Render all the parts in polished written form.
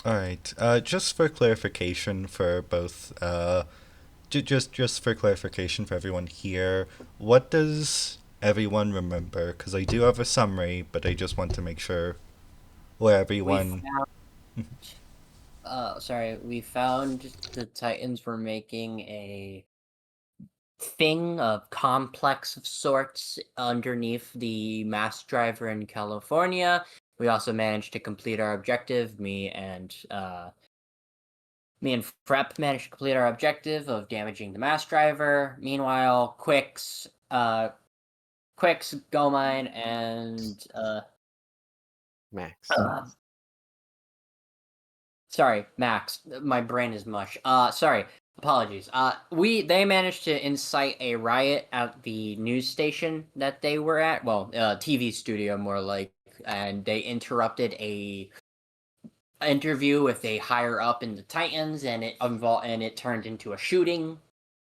All right. Just for clarification for both, just for clarification for everyone here, what does everyone remember? Because I do have a summary, but I just want to make sure where We everyone. found, we found the Titans were making a thing of complex of sorts underneath the mass driver in California. We also managed to complete our objective. Me and Frep managed to complete our objective of damaging the mass driver. Meanwhile, Quicks, Gomine, and Max. uh, sorry, Max. My brain is mush. Sorry. Apologies. They managed to incite a riot at the news station that they were at. Well, TV studio more like, and they interrupted a interview with a higher up in the Titans, and it turned into a shooting,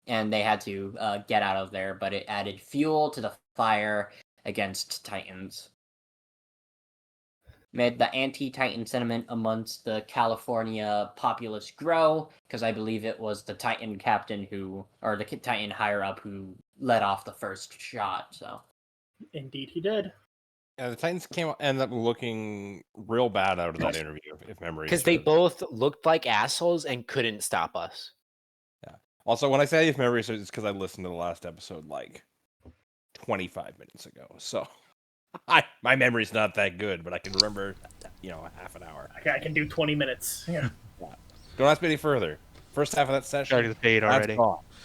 and they had to get out of there. But it added fuel to the fire against Titans. Made the anti-Titan sentiment amongst the California populace grow, because I believe it was the Titan captain or the Titan higher up who let off the first shot. So Indeed, he did. Yeah, the Titans ended up looking real bad out of that interview, if memory. Because they both looked like assholes and couldn't stop us. Yeah. Also, when I say if memory serves, it's because I listened to the last episode like 25 minutes ago. So my memory's not that good, but I can remember, half an hour. I can do 20 minutes. Yeah. Don't ask me any further. First half of that session, Started the fade already.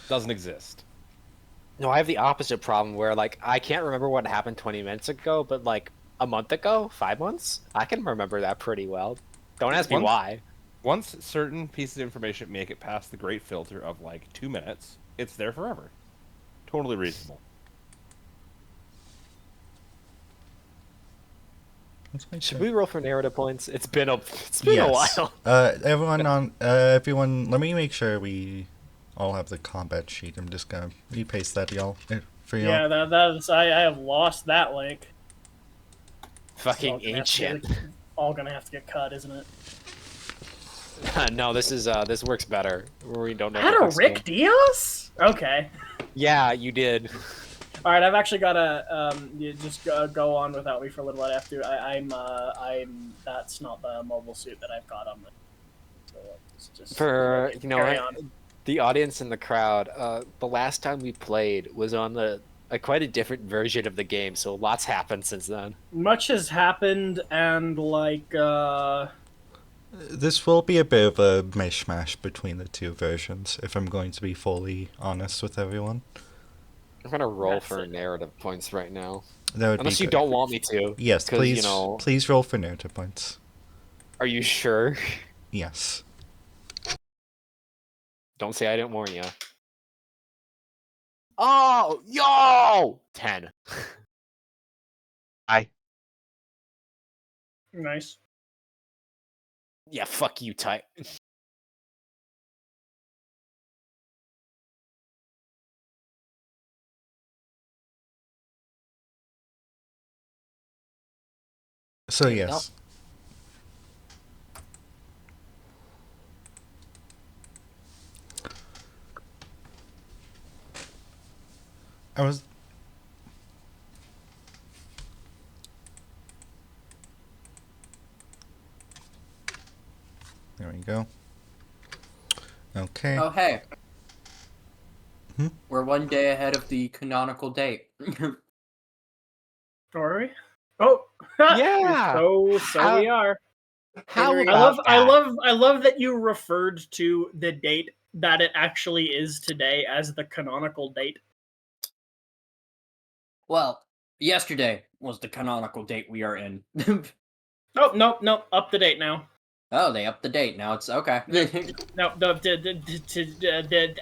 Doesn't exist. No, I have the opposite problem where, like, I can't remember what happened 20 minutes ago, but, like, a month ago, 5 months, I can remember that pretty well. Don't ask me why. Once certain pieces of information make it past the great filter of, like, 2 minutes, it's there forever. Totally reasonable. Should we roll for narrative points? It's been a Yes. while. Everyone, let me make sure we all have the combat sheet. I'm just gonna repaste that, y'all, for y'all. Yeah, that's I have lost that link. Fucking ancient. All gonna have to get cut, isn't it? No, this works better. We don't know. Had a Rick Diaz? Okay. Yeah, you did. All right, I've actually got to just go on without me for a little while. I have to. I'm. That's not the mobile suit that I've got on. So just for carry on. The audience in the crowd. The last time we played was on quite a different version of the game. So lots happened since then. Much has happened, and This will be a bit of a mishmash between the two versions, if I'm going to be fully honest with everyone. I'm gonna roll for narrative points right now. That would Unless be you good. don't want me to. Yes, please. Please roll for narrative points. Are you sure? Yes. Don't say I didn't warn you. Oh, yo! 10. Nice. Yeah, fuck you, Ty. So yes. I was. There we go. Okay. Oh, hey. Hmm? We're one day ahead of the canonical date. Are we? Oh, yeah. So we are. How I love that you referred to the date that it actually is today as the canonical date. Well, yesterday was the canonical date we are in. Oh, no, up to date now. Oh, they upped the date. Now it's okay. No,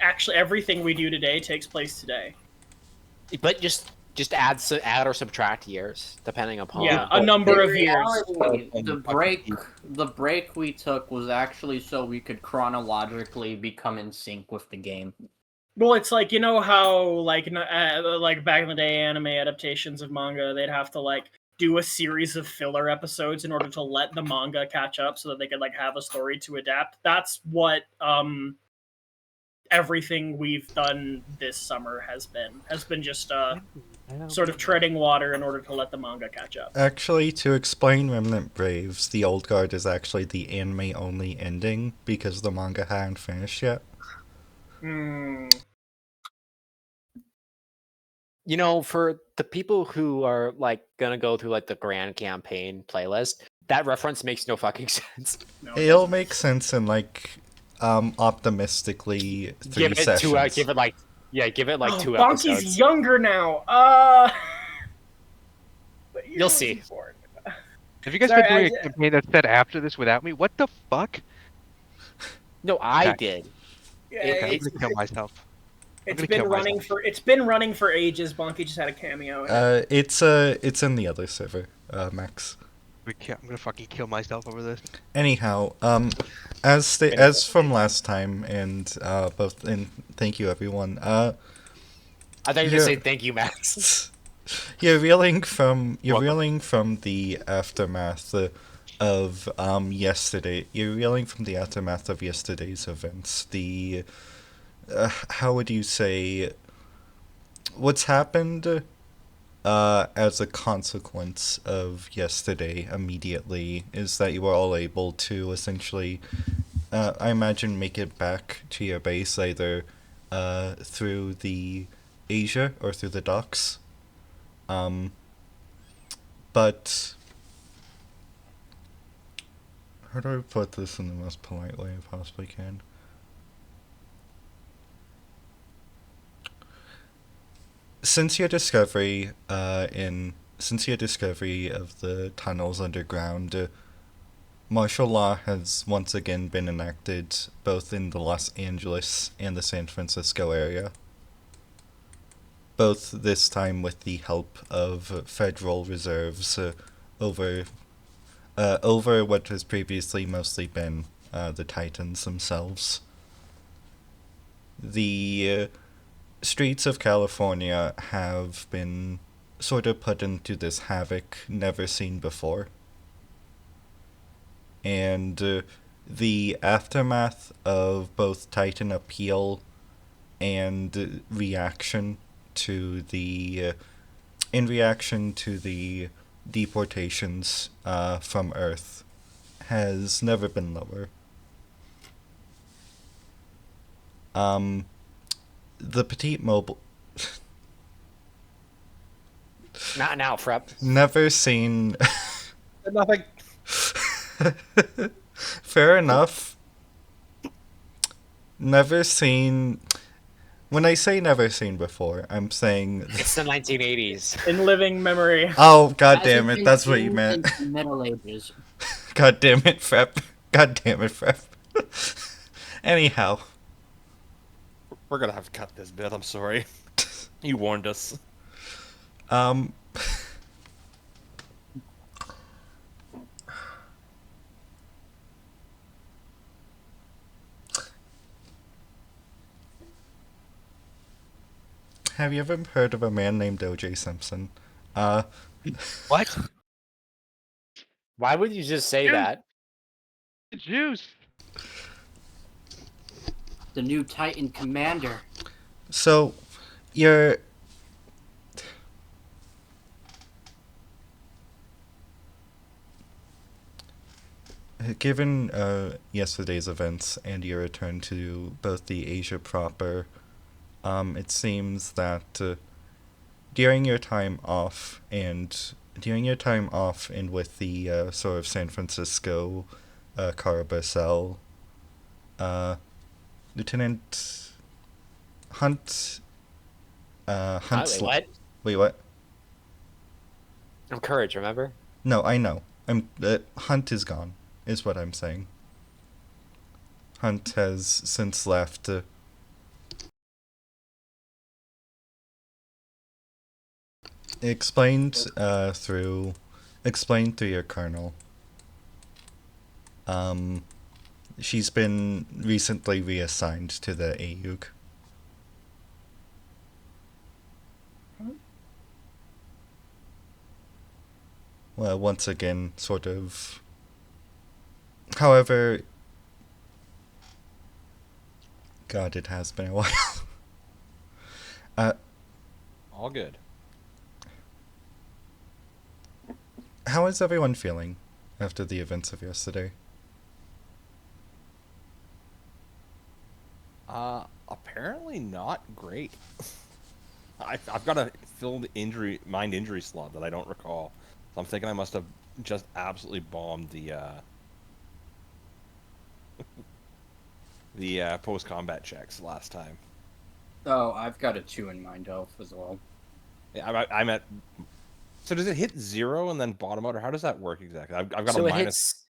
actually everything we do today takes place today. But just add or subtract years depending upon a number of years. The break we took was actually so we could chronologically become in sync with the game. Well, it's like, you know how like back in the day, anime adaptations of manga, they'd have to do a series of filler episodes in order to let the manga catch up so that they could like have a story to adapt. That's what everything we've done this summer has been just sort of treading water in order to let the manga catch up. Actually, to explain Remnant Braves, the Old Guard is actually the anime-only ending because the manga hadn't finished yet. You know, for the people who are like gonna go through like the grand campaign playlist, that reference makes no fucking sense. No, It'll make sense in optimistically 3 Give it sessions. give it like two Bonky's episodes. younger now. But You'll see. for it. Have you guys Sorry, been doing I- a campaign that said after this without me? What the fuck? No, I Okay. did. Yeah, Okay, I'm it's gonna kill myself. it's gonna been kill running myself. for ages. Bonky just had a cameo. In it. It's in the other server, Max. I'm gonna fucking kill myself over this. Anyhow, as from last time, and thank you everyone. I thought you were Yeah. gonna say thank you, Max. You're reeling from the aftermath of yesterday. You're reeling from the aftermath of yesterday's events. The how would you say what's happened as a consequence of yesterday immediately is that you were all able to essentially I imagine make it back to your base either through the Asia or through the docks. But how do I put this in the most polite way I possibly can? Since your discovery of the tunnels underground, martial law has once again been enacted both in the Los Angeles and the San Francisco area. Both this time with the help of federal reserves over what has previously mostly been the Titans themselves. The streets of California have been sort of put into this havoc never seen before. And the aftermath of both Titan appeal and reaction to the deportations from Earth has never been lower. The Petite Mobile Not now, Frep. never seen. Nothing. Fair enough. Never seen. When I say never seen before, I'm saying. It's the 1980s. In living memory. Oh, god Hasn't damn it, been that's what you seen meant. since the Middle Ages. God damn it, Frep. God damn it, Frep. Anyhow. We're gonna have to cut this bit. I'm sorry. You warned us. Have you ever heard of a man named O.J. Simpson? What? Why would you just say Dude. that? Juice. The new Titan commander. So, you're. Given yesterday's events and your return to both the Asia proper, it seems that during your time off and with the sort of San Francisco Carabassel, Lieutenant Hunt. Hunt's. What? Wait, what? I'm Courage, remember? No, I know. Hunt is gone, is what I'm saying. Hunt has since left. Explained through your colonel. She's been recently reassigned to the AUG. well, once again, sort of. However, God, it has been a while. All good. How is everyone feeling after the events of yesterday? Apparently not great. I've got a filled mind injury slot that I don't recall. So I'm thinking I must have just absolutely bombed the post-combat checks last time. Oh, I've got a 2 in mind, Elf, as well. Yeah, I'm at. So does it hit 0 and then bottom out, or how does that work exactly? I've got So a it minus.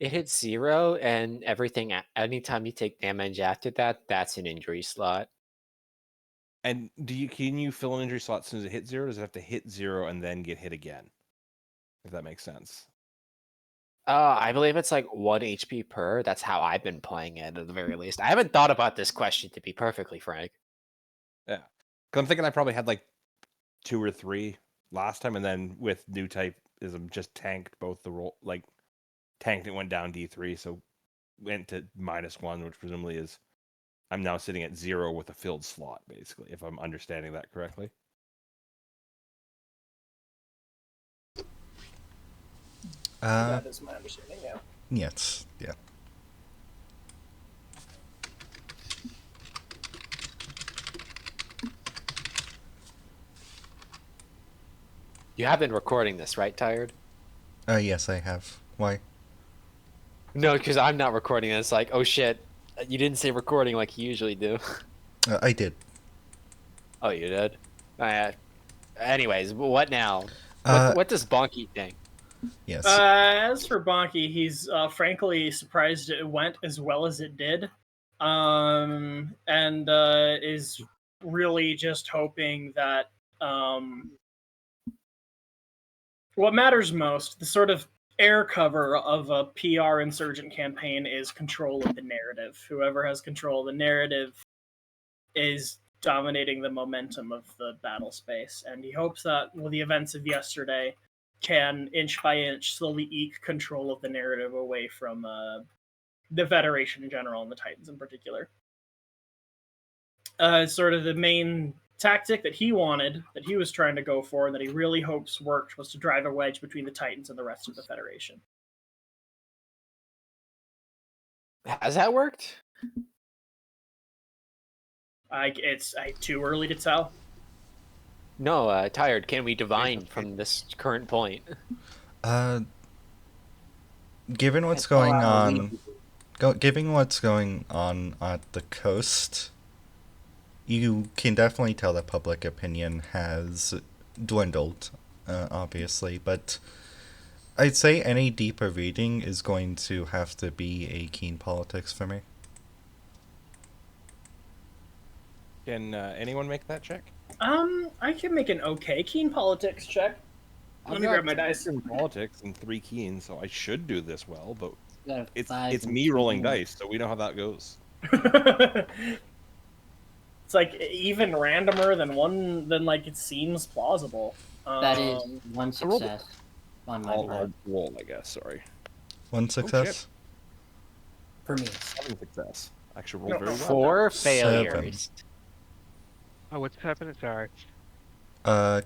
hits 0, and everything. Anytime you take damage after that, that's an injury slot. And can you fill an injury slot as soon as it hits 0? Or does it have to hit 0 and then get hit again? If that makes sense. I believe it's like 1 HP per. That's how I've been playing it at the very least. I haven't thought about this question, to be perfectly frank. Yeah, because I'm thinking I probably had like 2 or 3 last time, and then with new typeism just tanked both the roll, like tanked it, went down D3, so went to -1, which presumably is I'm now sitting at 0 with a filled slot, basically, if I'm understanding that correctly. That is my understanding, yeah. Yes, yeah. You have been recording this, right, Tired? Yes, I have. Why? No, because I'm not recording it. It's like, oh shit, you didn't say recording like you usually do. I did. Oh, you did? Anyways, what now? What does Bonky think? Yes. As for Bonky, he's frankly surprised it went as well as it did, and is really just hoping that what matters most, the sort of air cover of a PR insurgent campaign, is control of the narrative. Whoever has control of the narrative is dominating the momentum of the battle space, and he hopes that with the events of yesterday can inch by inch slowly eke control of the narrative away from the Federation in general and the Titans in particular. Sort of the main tactic that he wanted, that he was trying to go for, and that he really hopes worked, was to drive a wedge between the Titans and the rest of the Federation. Has that worked? It's too early to tell. No, Tired. Can we divine from this current point? Given what's going on, given what's going on at the coast, you can definitely tell that public opinion has dwindled, obviously, but I'd say any deeper reading is going to have to be a keen politics for me. Can anyone make that check? I can make an okay keen politics check. Let me grab my dice. In politics and 3 keen, so I should do this well, but Got a it's 5 and me 2 rolling more. dice, so we know how that goes. It's like even randomer than like it seems plausible. That is 1 I rolled success on my I'll part. roll, I guess. Sorry, 1 success? For me. 7 success. Actually, rolled very well. 4 Seven. failures. Oh, what's happening? Sorry.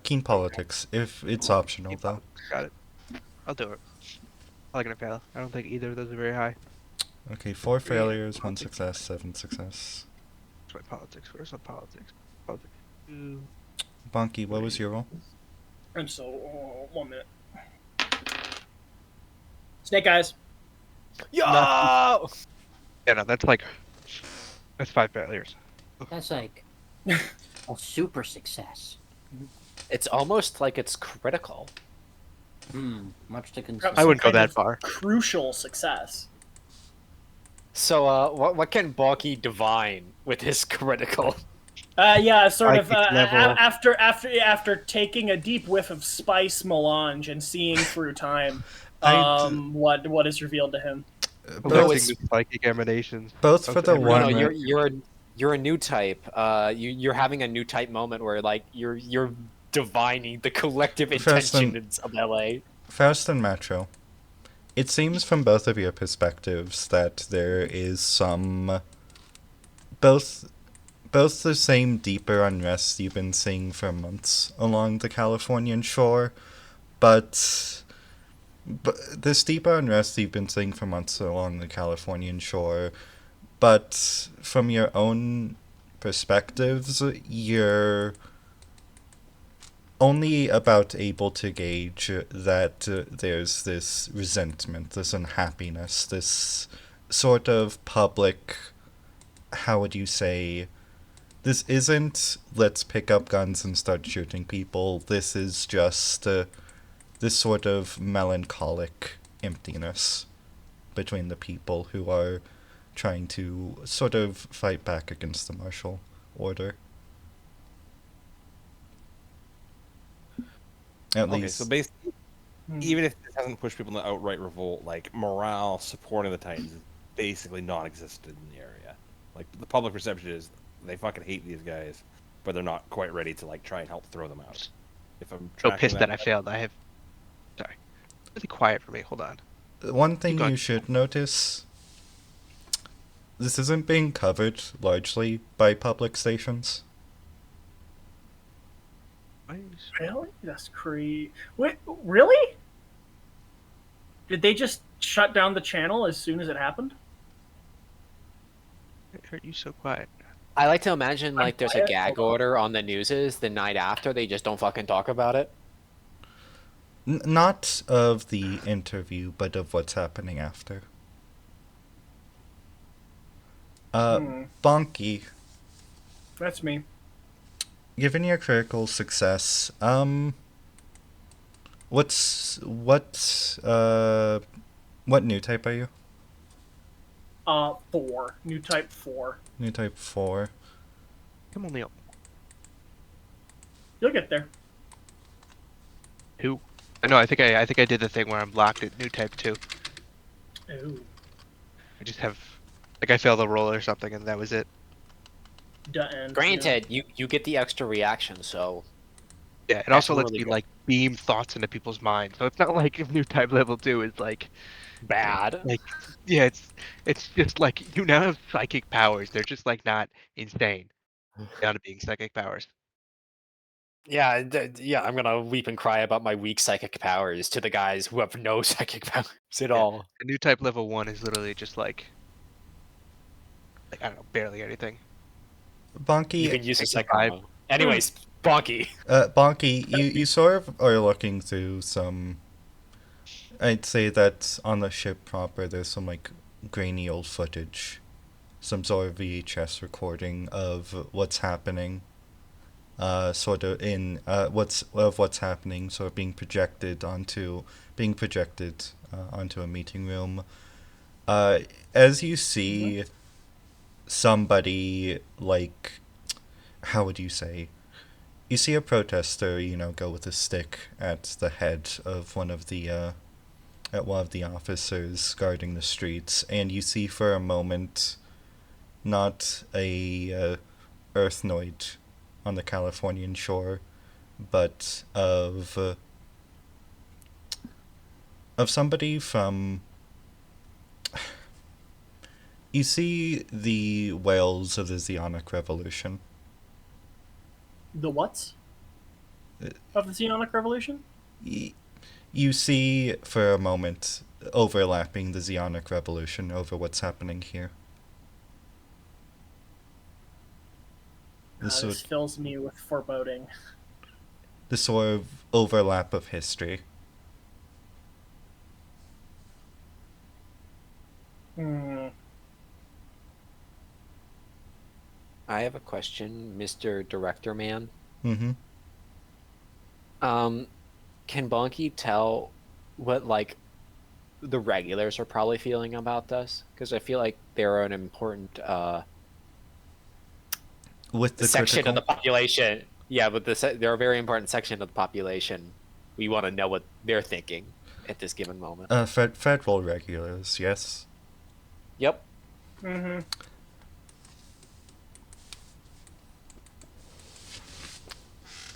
Keen politics, if it's optional, though. Got it. I'll do it. I'm not gonna fail. I don't think either of those are very high. Okay, 4 failures, 1 success, 7 success. That's my politics. Where's my politics? Politics. Ooh. Bonky, what was your roll? And so 1 minute. Snake eyes. Yo! Yeah, no, that's 5 failures. That's like a super success. It's almost like it's critical. Much to consider. I wouldn't go Kind that of far. Crucial success. So, what can Bonky divine with his critical? Yeah, sort of Psychic level. after taking a deep whiff of spice melange and seeing through time, what is revealed to him. Both, With psychic emanations. both for the Okay. one. No, you're a new type. You're having a new type moment where like you're divining the collective First, intentions of LA. Faust and Metro. It seems from both of your perspectives that there is some both the same deeper unrest you've been seeing for months along the Californian shore, but this deeper unrest you've been seeing for months along the Californian shore, but from your own perspectives, you're only about able to gauge that there's this resentment, this unhappiness, this sort of public, how would you say, this isn't let's pick up guns and start shooting people, this is just this sort of melancholic emptiness between the people who are trying to sort of fight back against the martial order. At Okay, least. so basically, even if this hasn't pushed people into outright revolt, like morale supporting the Titans is basically non-existent in the area. Like the public perception is they fucking hate these guys, but they're not quite ready to like try and help throw them out. If I'm So tracking pissed that I right. failed. I have. Sorry. Really quiet for me. Hold on. One thing going. you should notice, this isn't being covered largely by public stations. Really? That's crazy. Wait, really? Did they just shut down the channel as soon as it happened? It hurt you so quiet. I like to imagine like there's a quiet. gag Hold on. order on the newses the night after. They just don't fucking talk about it. Not of the interview, but of what's happening after. Bonky, That's me. given your critical success, what new type are you? 4. New type 4. New type 4. I'm only up You'll get there. 2. No, I think I did the thing where I'm locked at new type 2. Ooh. I just have, like, I failed a roll or something, and that was it. Done. Granted, you get the extra reaction, so Yeah, it That's also lets really me good. like beam thoughts into people's minds. So it's not like if new type level 2 is like bad. yeah, it's just like you now have psychic powers. They're just like not insane down to being psychic powers. Yeah, yeah. I'm gonna weep and cry about my weak psychic powers to the guys who have no psychic powers at all. A new type level 1 is literally just like I don't know, barely anything. Bonky, You can use a Take second 5. one. Anyways, Bonky. Bonky, you sort of are looking through some. I'd say that on the ship proper, there's some like grainy old footage, some sort of VHS recording of what's happening. Sort of in what's happening, sort of being projected onto a meeting room. As you see somebody like, how would you say? You see a protester, go with a stick at the head of one of the officers guarding the streets, and you see for a moment not a Earthnoid on the Californian shore, but of somebody from. You see the whales of the Zeonic Revolution. The what's? Of the Zeonic Revolution? You see for a moment overlapping the Zeonic Revolution over what's happening here. This fills me with foreboding. The sort of overlap of history. I have a question, Mr. Director Man. Mm-hmm. Can Bonky tell what like the regulars are probably feeling about this? Because I feel like they're an important With the section critical... of the population. Yeah, but they're a very important section of the population. We want to know what they're thinking at this given moment. Federal regulars, yes. Yep. Mm-hmm.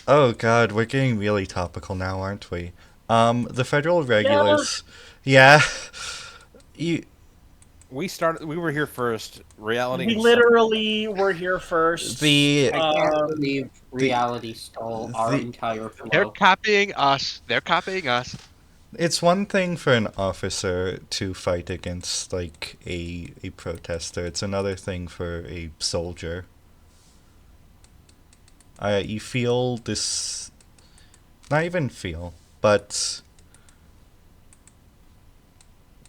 Oh god, we're getting really topical now, aren't we? The federal regulars. Yeah. You. We were here first. Reality. We was literally were here first. The. I can't Um, believe reality stole our the- entire They're flow. copying us. They're copying us. It's one thing for an officer to fight against like a protester. It's another thing for a soldier. You feel this, not even feel, but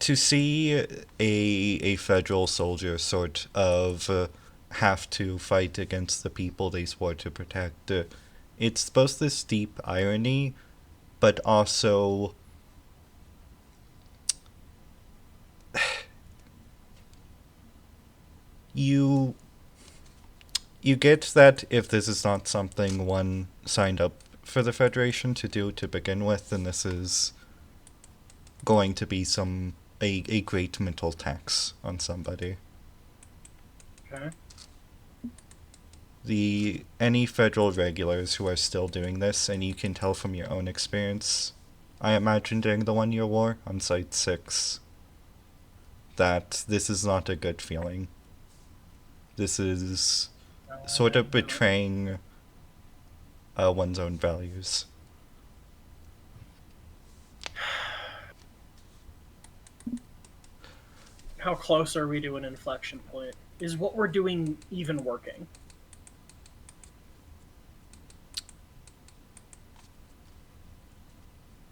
to see a federal soldier sort of have to fight against the people they swore to protect. It's both this deep irony, but also you get that if this is not something one signed up for the Federation to do to begin with, then this is going to be a great mental tax on somebody. okay. Any federal regulars who are still doing this, and you can tell from your own experience, I imagine during the 1 year war on Site 6, that this is not a good feeling. This is sort of betraying one's own values. How close are we to an inflection point? Is what we're doing even working?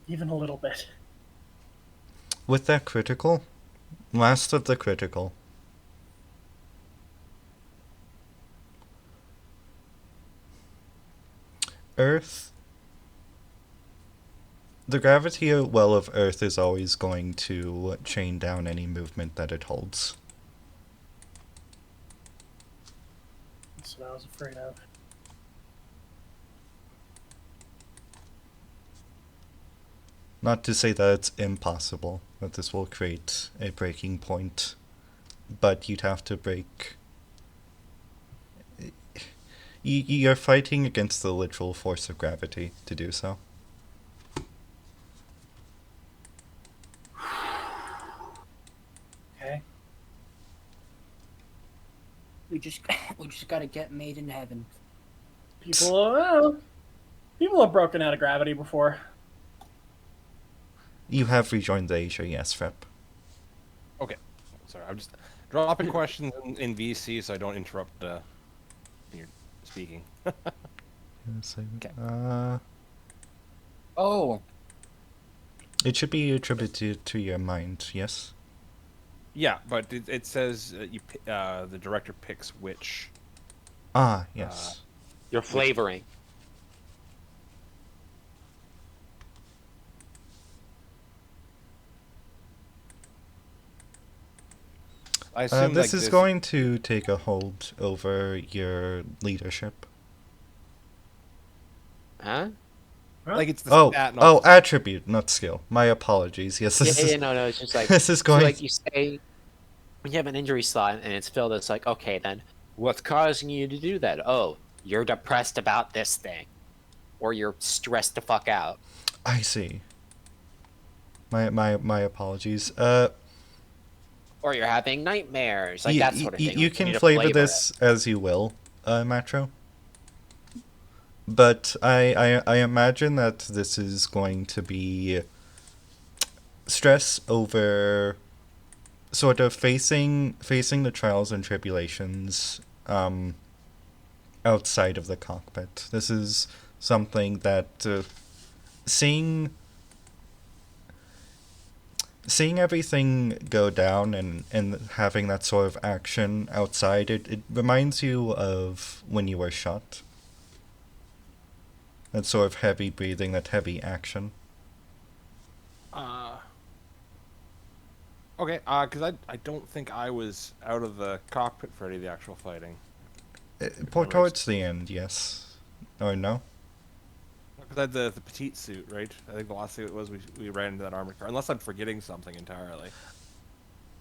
Even a little bit. With that critical, last of the critical. Earth. The gravity well of Earth is always going to chain down any movement that it holds. That's what I was afraid of. Not to say that it's impossible, that this will create a breaking point, but you'd have to break. You're fighting against the literal force of gravity to do so. Okay. We just gotta get made in heaven. People have broken out of gravity before. You have rejoined the Asia, yes, Fep. Okay. Sorry, I'm just dropping questions in VC so I don't interrupt when you're speaking. Okay. Oh, It should be attributed to your mind, yes? Yeah, but it says the director picks which. Ah, yes. Your flavoring. I assume This like is going to take a hold over your leadership. Huh? like it's the Oh, stat, not oh, attribute, not skill. My apologies. Yes, Yeah, this yeah, is no, it's just like this is so going. like you say when you have an injury slot and it's filled, it's like, okay, then what's causing you to do that? Oh, you're depressed about this thing, or you're stressed the fuck out. I see. My apologies. Or you're having nightmares, like that sort of thing. You Like, can need to flavor it. this as you will, Matro. But I imagine that this is going to be stress over sort of facing the trials and tribulations outside of the cockpit. This is something that seeing everything go down and having that sort of action outside, it reminds you of when you were shot. That sort of heavy breathing, that heavy action. Okay, because I don't think I was out of the cockpit for any of the actual fighting. Towards the end, yes. Or no? Because I had the petite suit, right? I think the last suit was we ran into that armored car. Unless I'm forgetting something entirely.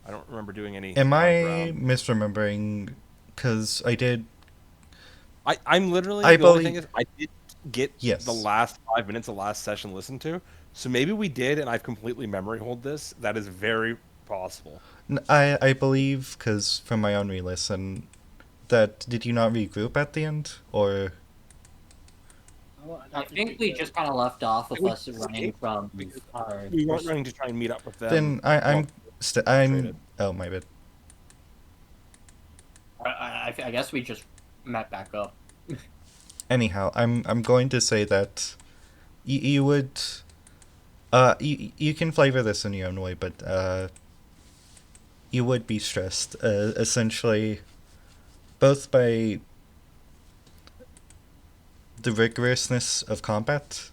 I don't remember doing any. Am I on ground. misremembering? Because I did. I'm literally. I the only believe- thing is, I did get Yes. the last 5 minutes of last session listened to. So maybe we did, and I've completely memory hold this. That is very possible. I believe, because from my own re-listen, that did you not regroup at the end, or Oh, I don't think we did. just kind of left off with We us running from because our. we weren't running to try and meet up with them. then well, I'm traded. oh my bad. I guess we just met back up. Anyhow, I'm going to say that you would you can flavor this in your own way, but you would be stressed essentially both by the rigorousness of combat.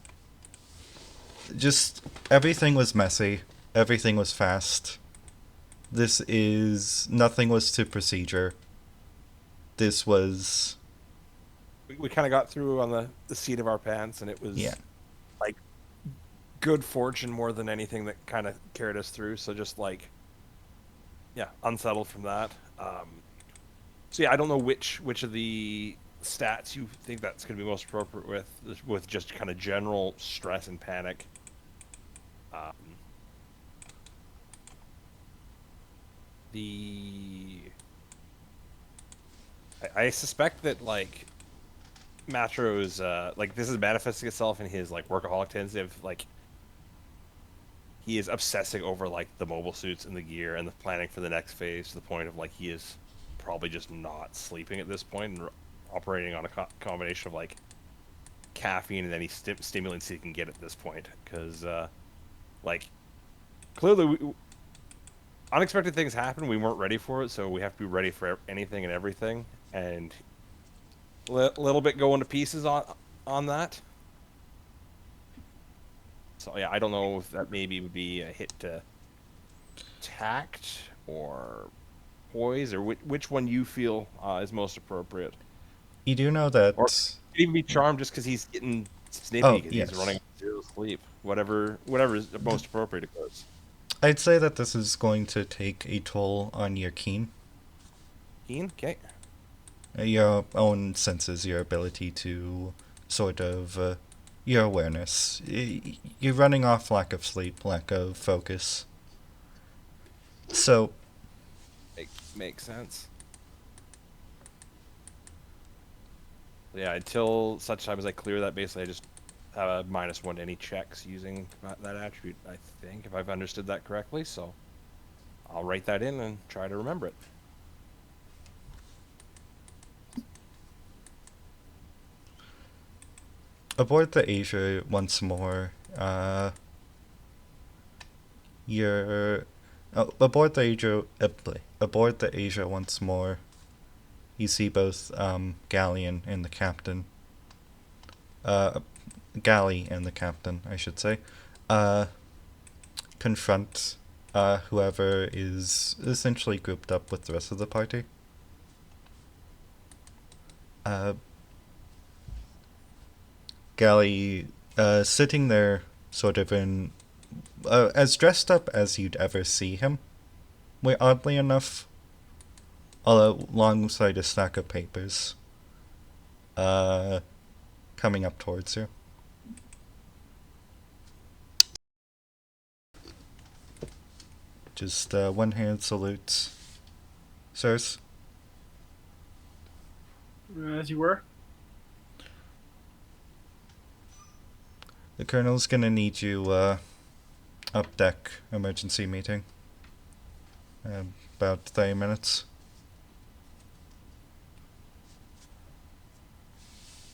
Just everything was messy, everything was fast. Nothing was to procedure. This was We kind of got through on the seat of our pants, and it was Yeah. like good fortune more than anything that kind of carried us through. So just like, yeah, unsettled from that. So yeah, I don't know which of the stats you think that's going to be most appropriate with just kind of general stress and panic. The I suspect that like Matro's like this is manifesting itself in his like workaholic tendency of like he is obsessing over like the mobile suits and the gear and the planning for the next phase to the point of like he is probably just not sleeping at this point and operating on a combination of like caffeine and any stimulants he can get at this point because like clearly unexpected things happen, we weren't ready for it, so we have to be ready for anything and everything, and a little bit going to pieces on that. So yeah, I don't know if that maybe would be a hit to tact or poise, or which one you feel is most appropriate. You do know that Or it could even be charm just because he's getting snippy Oh, because yes. he's running zero sleep. Whatever is most appropriate, of course. I'd say that this is going to take a toll on your keen, Keen, okay. your own senses, your ability to sort of your awareness. You're running off lack of sleep, lack of focus. So Makes sense. Yeah, until such time as I clear that, basically I just have a -1 to any checks using that attribute, I think, if I've understood that correctly. So I'll write that in and try to remember it. aboard the Asia once more. You're aboard the Asia. Aboard the Asia once more. You see both Galleon and the captain. Galley and the captain, I should say. Confront whoever is essentially grouped up with the rest of the party. Galley sitting there, sort of in as dressed up as you'd ever see him. Wait, oddly enough, alongside a stack of papers. Coming up towards you. Just one hand salute. Sirs. As you were. The colonel's gonna need you up deck emergency meeting. About 30 minutes.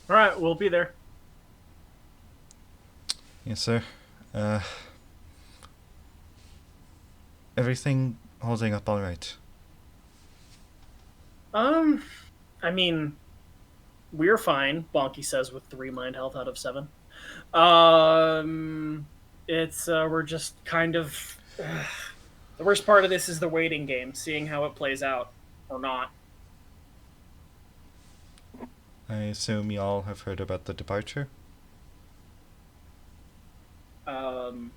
All right, we'll be there. Yes, sir. Everything holding up all right. I mean, we're fine. Bonky says with 3 mind health out of 7. It's we're just kind of the worst part of this is the waiting game, seeing how it plays out or not. I assume y'all have heard about the departure? Hunt,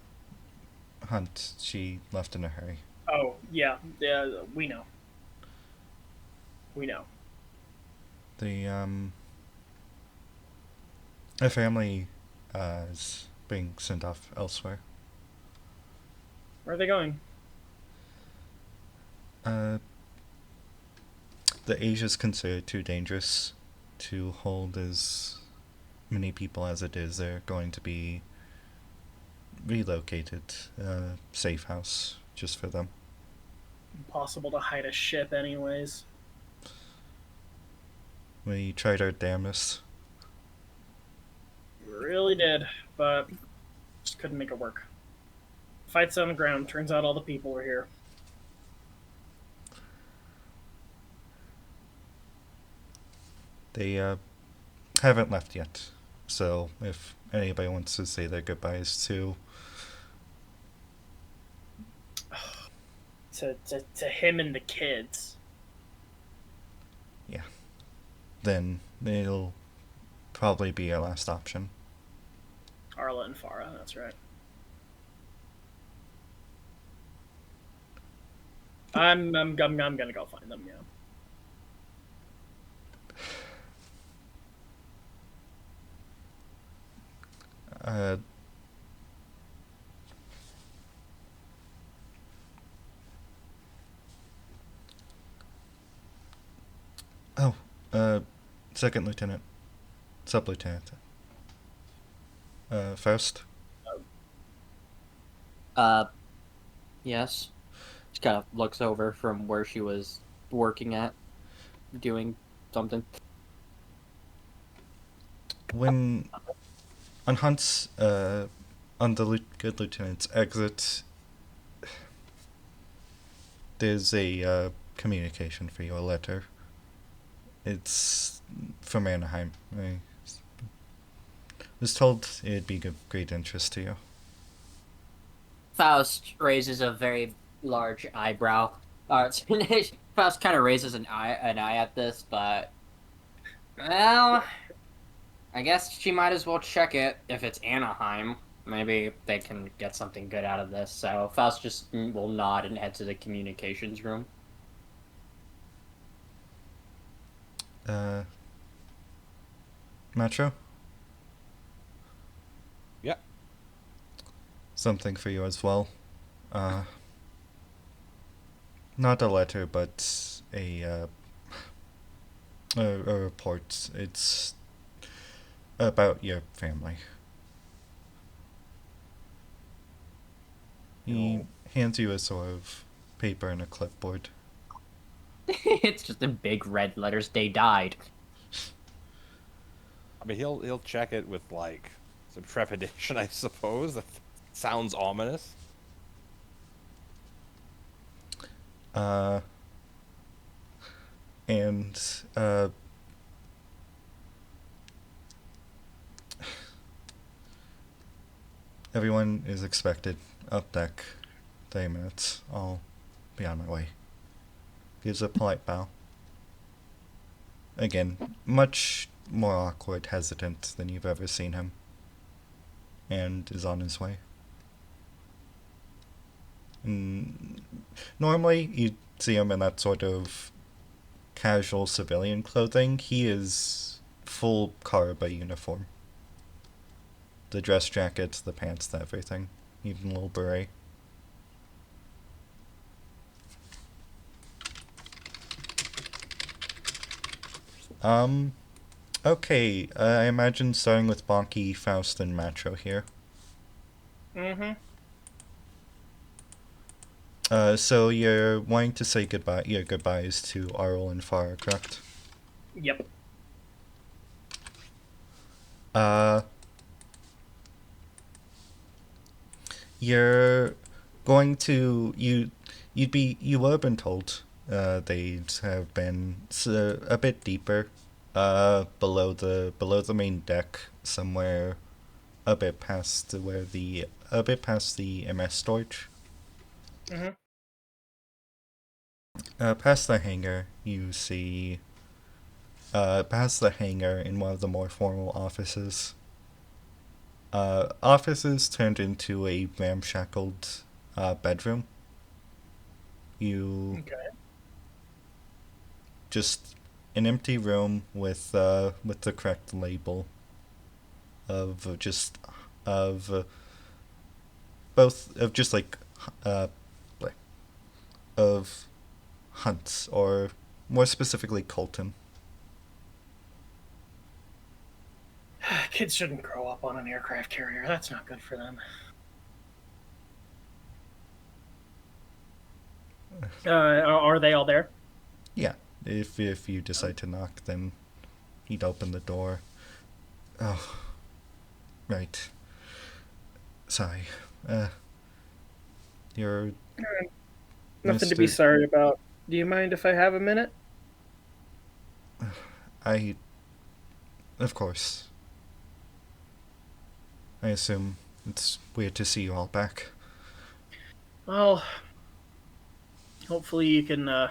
she left in a hurry. Oh yeah, we know. We know. The A family is being sent off elsewhere. Where are they going? Uh, the Asia's considered too dangerous to hold as many people as it is. They're going to be relocated. Safe house just for them. Impossible to hide a ship, anyways. We tried our damnedest. We really did, but just couldn't make it work. Fights on the ground. Turns out all the people were here. They haven't left yet, so if anybody wants to say their goodbyes to To him and the kids. then it'll probably be our last option. Arla and Farah, that's right. I'm gonna go find them, yeah. Uh, oh, Second Lieutenant, Sub Lieutenant. Faust. Yes. She kind of looks over from where she was working at, doing something. When on Hunt's, on the good lieutenant's exit, there's a communication for you, a letter. It's from Anaheim. I was told it'd be of great interest to you. Faust raises a very large eyebrow. Faust kind of raises an eye at this, but well, I guess she might as well check it if it's Anaheim. Maybe they can get something good out of this. So Faust just will nod and head to the communications room. Macho? Yeah. Something for you as well. Not a letter, but a report. It's about your family. He hands you a sort of paper and a clipboard. It's just in big red letters. They died. I mean, he'll check it with like some trepidation, I suppose. That sounds ominous. And everyone is expected up deck. 30 minutes. I'll be on my way. Gives a polite bow. Again, much more awkward, hesitant than you've ever seen him. And is on his way. Normally, you'd see him in that sort of casual civilian clothing. He is full Karaba uniform. The dress jackets, the pants, the everything. Even a little beret. Okay, I imagine starting with Bonky, Faust, and Macho here. Mm-hmm. So you're wanting to say your goodbyes to Arl and Farah, correct? Yep. You're going to you would have been told they'd have been a bit deeper below the main deck, somewhere a bit past the MS storage. Mm-hmm. Past the hangar, you see past the hangar in one of the more formal offices. Offices turned into a ramshackled bedroom. Okay. Just an empty room with the correct label. of just of both of just like of Hunts, or more specifically Colton. Kids shouldn't grow up on an aircraft carrier. That's not good for them. Are they all there? Yeah, if you decide to knock, then he'd open the door. Oh, right. Sorry. You're Nothing to be Mr. sorry about. Do you mind if I have a minute? Of course. I assume it's weird to see you all back. Well, hopefully you can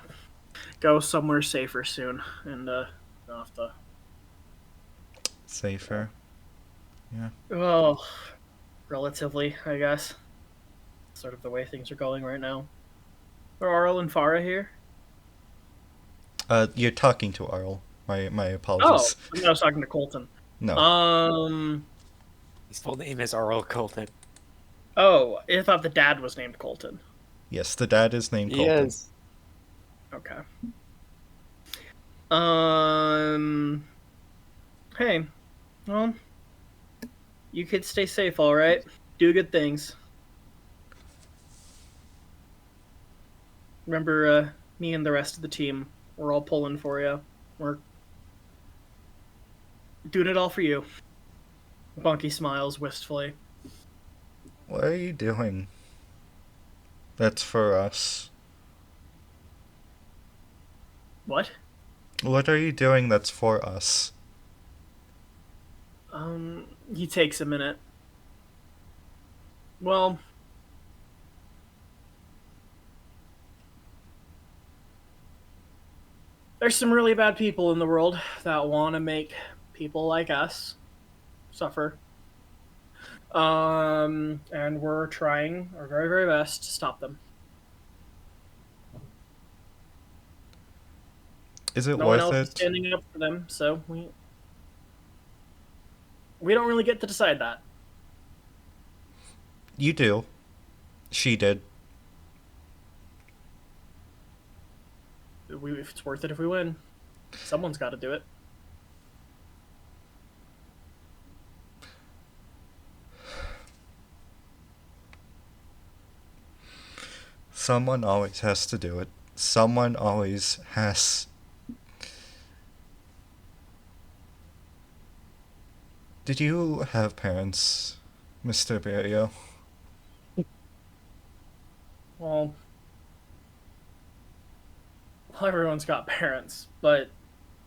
go somewhere safer soon, and don't have to. Safer. Yeah. Well, relatively, I guess. Sort of the way things are going right now. Are Arl and Farah here? You're talking to Arl. My Oh, apologies. I was talking to Colton. No. His full name is Earl Colton. Oh, I thought the dad was named Colton. Yes, the dad is named Colton. Yes. Okay. Hey, well, you kids stay safe, all right? Do good things. Remember, me and the rest of the team, we're all pulling for you. We're doing it all for you. Bunky smiles wistfully. What are you doing? That's for us. What? What are you doing that's for us? He takes a minute. Well, there's some really bad people in the world that want to make people like us suffer. And we're trying our very, very best to stop them. Is it No one worth else is it? standing up for them, so we don't really get to decide that. You do. She did. If it's worth it if we win. Someone's got to do it. Someone always has to do it. Someone always has. Did you have parents, Mr. Barrio? Well, everyone's got parents, but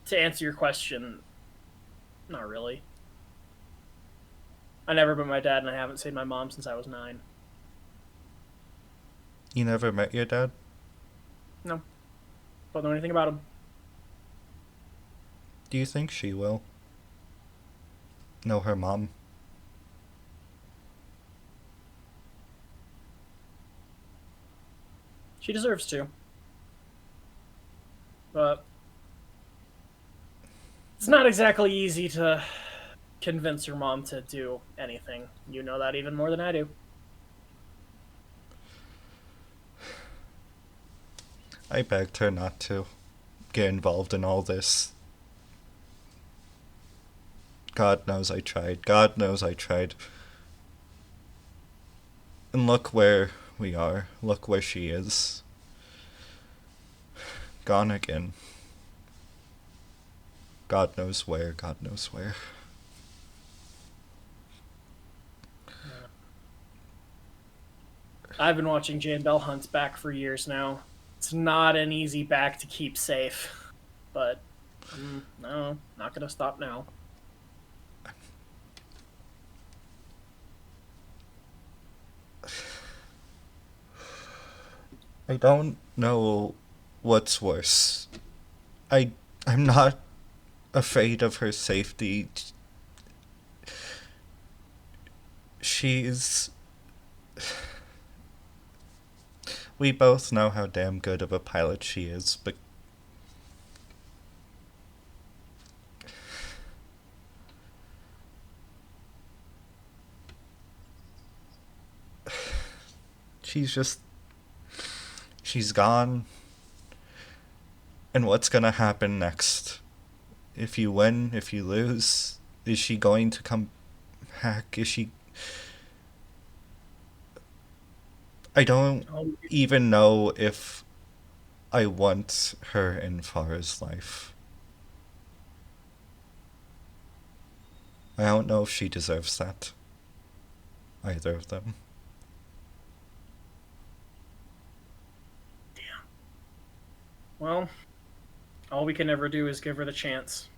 to answer your question, not really. I never met my dad, and I haven't seen my mom since I was 9. You never met your dad? No. Don't know anything about him. Do you think she will? Know her mom? She deserves to. But it's not exactly easy to convince your mom to do anything. You know that even more than I do. I begged her not to get involved in all this. God knows I tried. God knows I tried. And look where we are. Look where she is. Gone again. God knows where. God knows where. I've been watching Jane Bell Hunt's back for years now. It's not an easy back to keep safe. But, no, not gonna stop now. I don't know what's worse. I'm not afraid of her safety. She's... We both know how damn good of a pilot she is, but... she's gone. And what's gonna happen next? If you win, if you lose, is she going to come back? Is she... I don't Oh, even know if I want her in Farah's life. I don't know if she deserves that. Either of them. well, all we can ever do is give her the chance.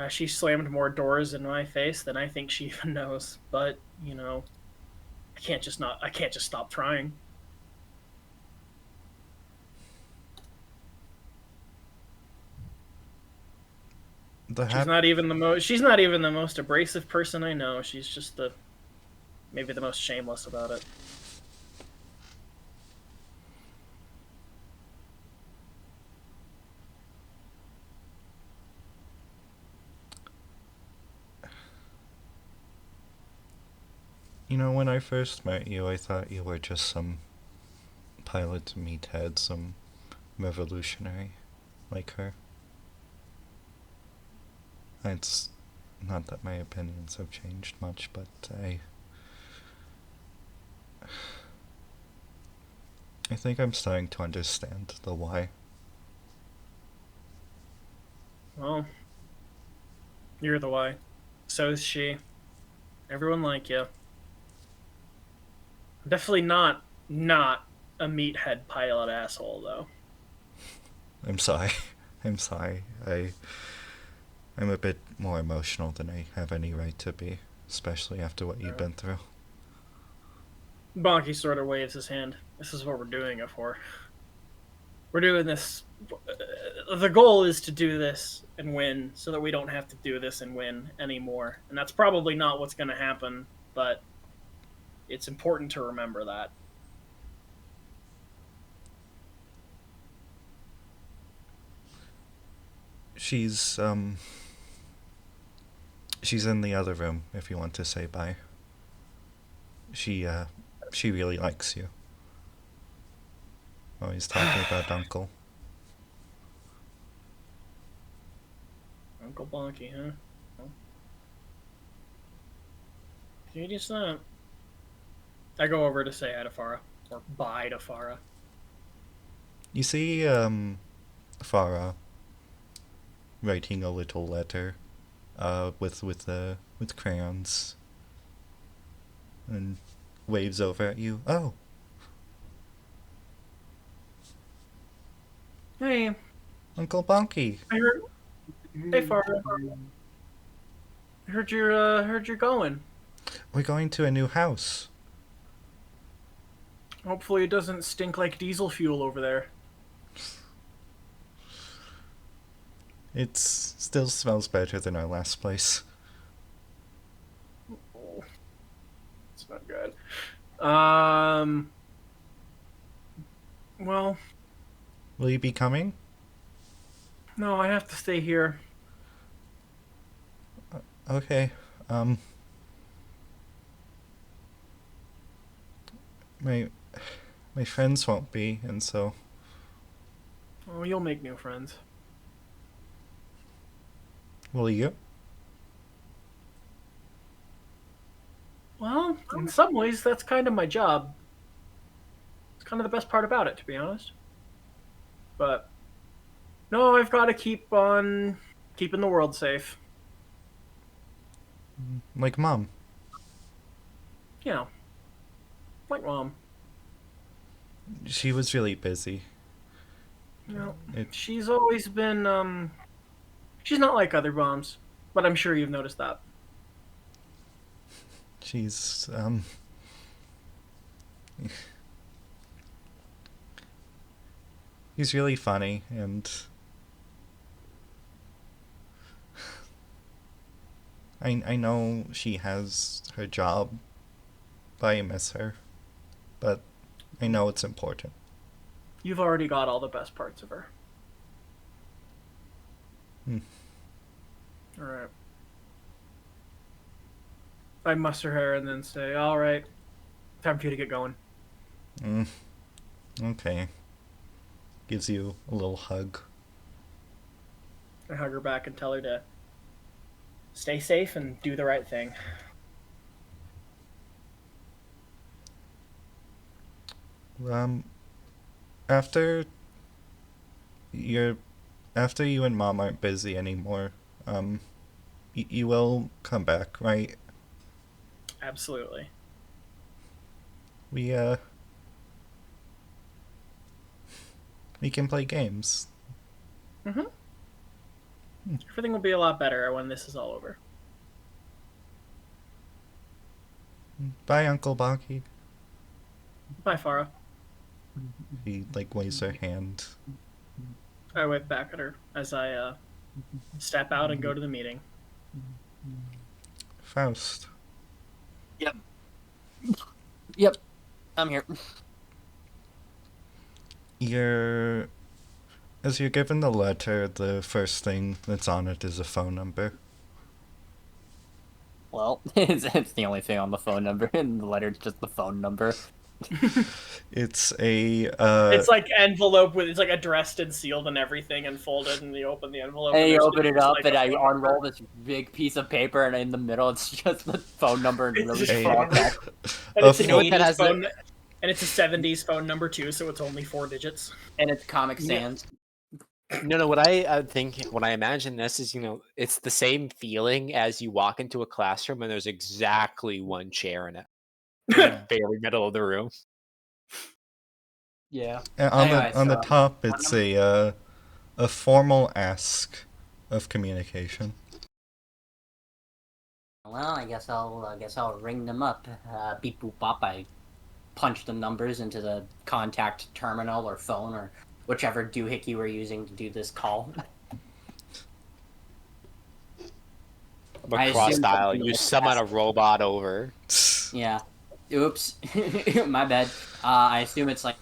She slammed more doors in my face than I think she even knows. But I can't just stop trying. The She's not even the most abrasive person I know. She's just maybe the most shameless about it. When I first met you, I thought you were just some pilot meathead, some revolutionary like her. It's not that my opinions have changed much, but I think I'm starting to understand the why. Well, you're the why. So is she. Everyone like you. Definitely not a meathead pilot asshole though. I'm sorry. I'm sorry. I'm a bit more emotional than I have any right to be, especially after what you've been through. Bonky sort of waves his hand. This is what we're doing it for. We're doing this. The goal is to do this and win so that we don't have to do this and win anymore. And that's probably not what's going to happen, but it's important to remember that. She's in the other room if you want to say bye. She really likes you. Always talking about Uncle. Uncle Bonky, huh? Well, can you just I go over to say hi to Farah. Or bye to Farah. You see, Farah writing a little letter, with crayons, and waves over at you. Oh, Hey, Uncle Bonky. I heard. Hey, Farah. I heard you're going. We're going to a new house. Hopefully, it doesn't stink like diesel fuel over there. It still smells better than our last place. Oh, it's not good. Well, Will you be coming? no, I have to stay here. Okay. My friends won't be, and so Oh, you'll make new friends. will you? Well, in some ways, that's kind of my job. It's kind of the best part about it, to be honest. But no, I've got to keep on keeping the world safe. Like Mom. You know, like Mom. She was really busy. You know, It she's always been. She's not like other moms, but I'm sure you've noticed that. she's he's really funny, and I know she has her job, but I miss her. But I know it's important. You've already got all the best parts of her. Hmm. All right. I muster her and then say, "All right, Time for you to get going. Okay. Gives you a little hug. I hug her back and tell her to stay safe and do the right thing. After you're after you and Mom aren't busy anymore, you will come back, right? Absolutely. We we can play games. Everything will be a lot better when this is all over. Bye, Uncle Baki. Bye, Farah. He waves her hand. I wave back at her as I step out and go to the meeting. Faust. Yep, I'm here. As you're given the letter, the first thing that's on it is a phone number. Well, it's the only thing on the phone number, and the letter's just the phone number. It's a It's like envelope with it's like addressed and sealed and everything and folded, and you open the envelope. And you there's open it just, up, like, and a I phone unroll number. this big piece of paper, and in the middle, it's just the phone number and It's really just small phone text. And a it's an You know what that 80s has phone, and it's a 70s phone number too, so it's only 4 digits. And it's Comic Yeah. Sans. No, what I think when I imagine this is, it's the same feeling as you walk into a classroom and there's exactly one chair in it, in the very middle of the room. Yeah. And on Anyway, the so, top, it's a formal ask of communication. Well, I guess I'll ring them up. Beep boop bop. I punch the numbers into the contact terminal or phone or whichever doohickey we're using to do this call. But I cross assume dial, something you like summon that. a robot over. Yeah. Oops. My bad. I assume it's like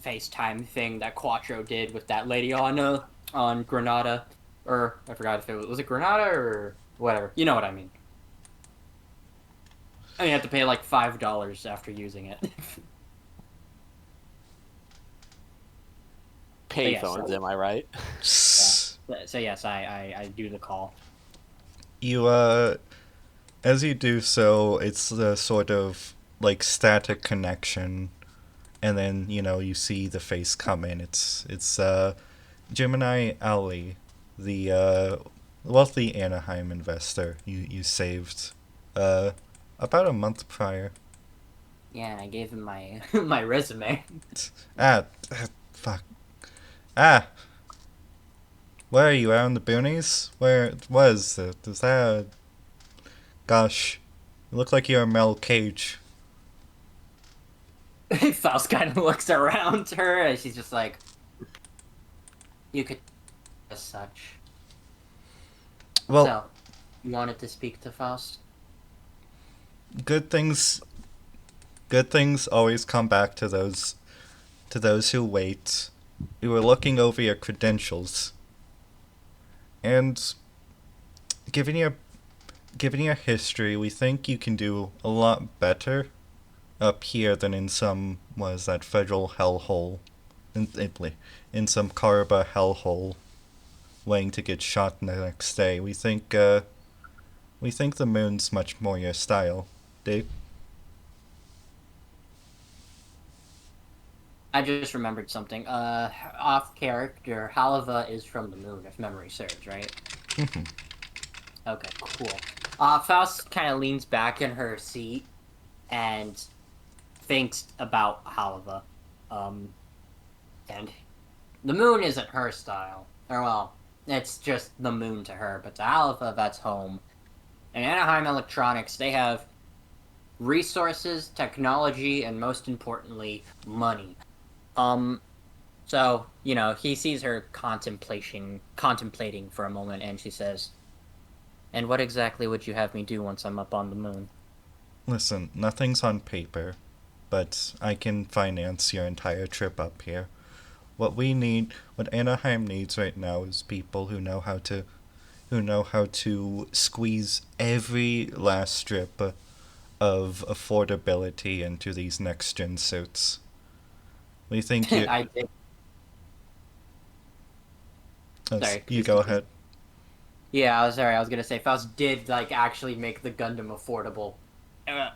FaceTime thing that Quattro did with that lady on Granada, or I forgot if it was it Granada or whatever. You know what I mean. And you have to pay like $5 after using it. yeah, Payphones, so- am I right? So yes, I do the call. You as you do so, it's the sort of static connection, and then you see the face come in. It's Gemini Ali, the wealthy Anaheim investor you saved about a month prior. Yeah, and I gave him my my resume. Fuck. Where are you, out in the boonies? Where was it? Is that gosh, you look like you're Mel Cage. Faust kind of looks around her, and she's just like, "You could, as such." Well, So, you wanted to speak to Faust? good things always come back to those who wait. We were looking over your credentials, and given your history, we think you can do a lot better up here than in some federal hellhole in Italy, in some Kariba hellhole, waiting to get shot the next day. We think the moon's much more your style, Dave. I just remembered something. Off character, Halava is from the moon, if memory serves, right? Mhm. Okay, cool. Faust kind of leans back in her seat and thinks about Halava. And the moon isn't her style. Or, well, it's just the moon to her, but to Halava, that's home. And Anaheim Electronics, they have resources, technology, and most importantly, money. So, he sees her contemplating for a moment, and she says, "And what exactly would you have me do once I'm up on the moon?" Listen, nothing's on paper, but I can finance your entire trip up here. What Anaheim needs right now is people who know how to squeeze every last strip of affordability into these next gen suits. We think you. I did. Sorry, You please go continue. ahead. Yeah, I was sorry. I was gonna say Faust did like actually make the Gundam affordable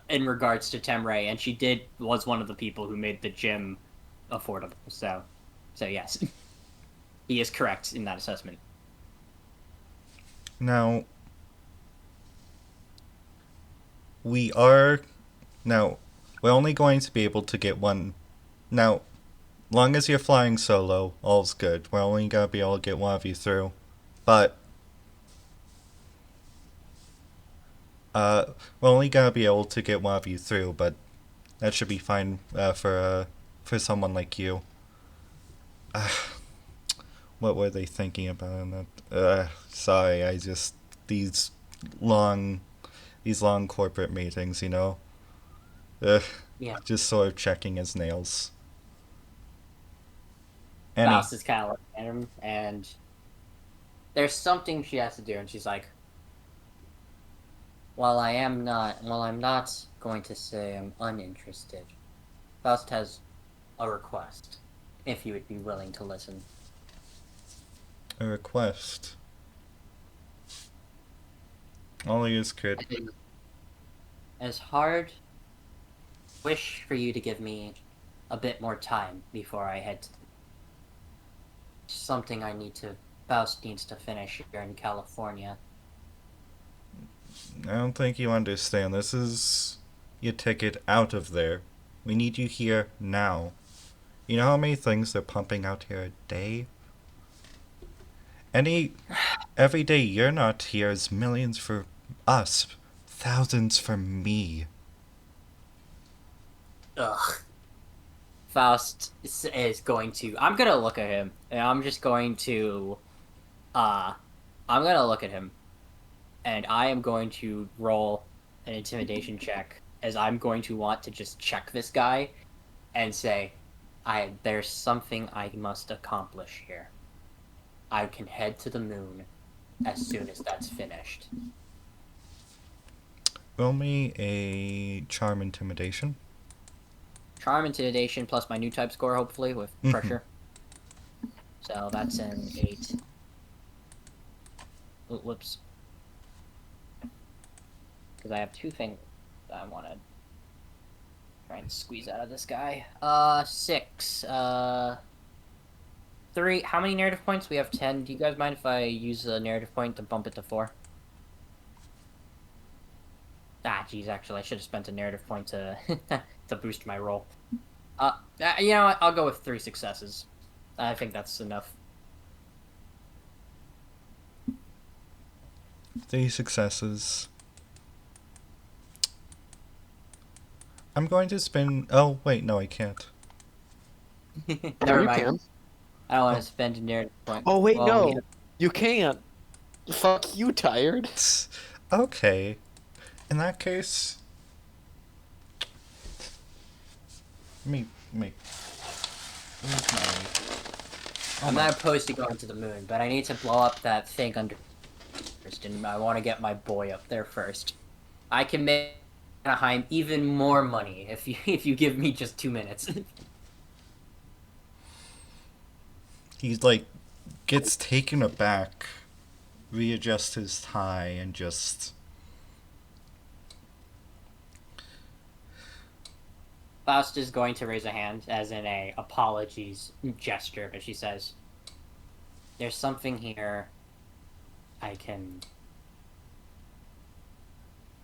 in regards to Temray, and she was one of the people who made the gym affordable. So yes, he is correct in that assessment. Now, we are. Now, we're only going to be able to get one. Now, long as you're flying solo, all's good. We're only gonna be able to get one of you through. But, we're only gonna be able to get one of you through, but that should be fine for someone like you. What were they thinking about in that? Sorry, I just these long, these long corporate meetings, you know. Ugh, Yeah, just sort of checking his nails. Any, Faust is kind of looking at him, and there's something she has to do, and she's like, While I'm not going to say I'm uninterested, Faust has a request, if you would be willing to listen. a request. Only is good. As hard, wish for you to give me a bit more time before I head to something Faust needs to finish here in California. I don't think you understand. This is your ticket out of there. We need you here now. You know how many things they're pumping out here a day? Every day you're not here is millions for us, thousands for me. Ugh. Faust is going to. I'm gonna look at him, and I'm just going to. I'm gonna look at him, and I am going to roll an intimidation check, as I'm going to want to just check this guy, and say, there's something I must accomplish here. I can head to the moon as soon as that's finished. Roll me a charm intimidation. Charm, intimidation, plus my new type score, hopefully, with Mhm. pressure. So that's an 8. Whoops. Because I have 2 things that I want to try and squeeze out of this guy. 6. 3. How many narrative points? We have 10. Do you guys mind if I use a narrative point to bump it to 4? Ah, geez, actually, I should have spent a narrative point to to boost my roll. You know what? I'll go with 3 successes. I think that's enough. 3 successes. I'm going to spin. Oh, wait, no, I can't. Never you mind. can. I don't want to spend a narrative point. Oh wait, Well, no, yeah. you can't. Fuck you, tired. Okay. In that case. Let me. Where's my. I'm not opposed to going to the moon, but I need to blow up that thing under first, and I want to get my boy up there first. I can make Anaheim even more money if you give me just 2 minutes. He, like, gets taken aback, readjusts his tie, and just. Faust is going to raise a hand, as in a apologies gesture, but she says, "There's something here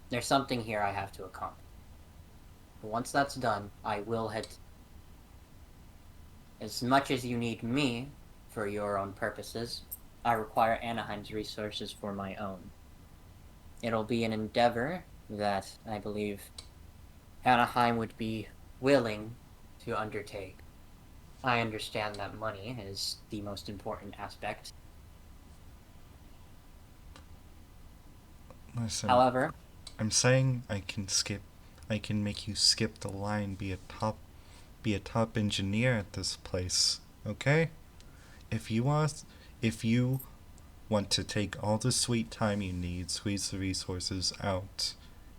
There's something here I have to accomplish. Once that's done, I will head. As much as you need me for your own purposes, I require Anaheim's resources for my own. It'll be an endeavor that I believe Anaheim would be willing to undertake. I understand that money is the most important aspect. Listen, However, I'm saying I can make you skip the line, be a top engineer at this place, okay? If you want to take all the sweet time you need, squeeze the resources out,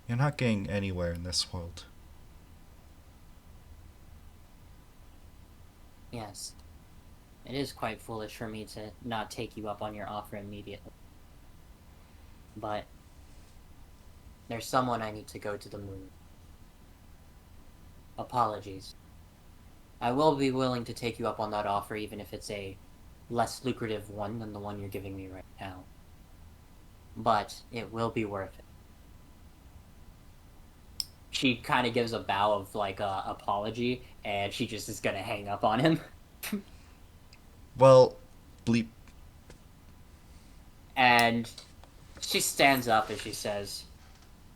You're not getting anywhere in this world. Yes. It is quite foolish for me to not take you up on your offer immediately. But there's someone I need to go to the moon. Apologies. I will be willing to take you up on that offer even if it's a less lucrative one than the one you're giving me right now. But it will be worth it. She kind of gives a bow of like apology, and she just is gonna hang up on him. Well, bleep. And she stands up and she says,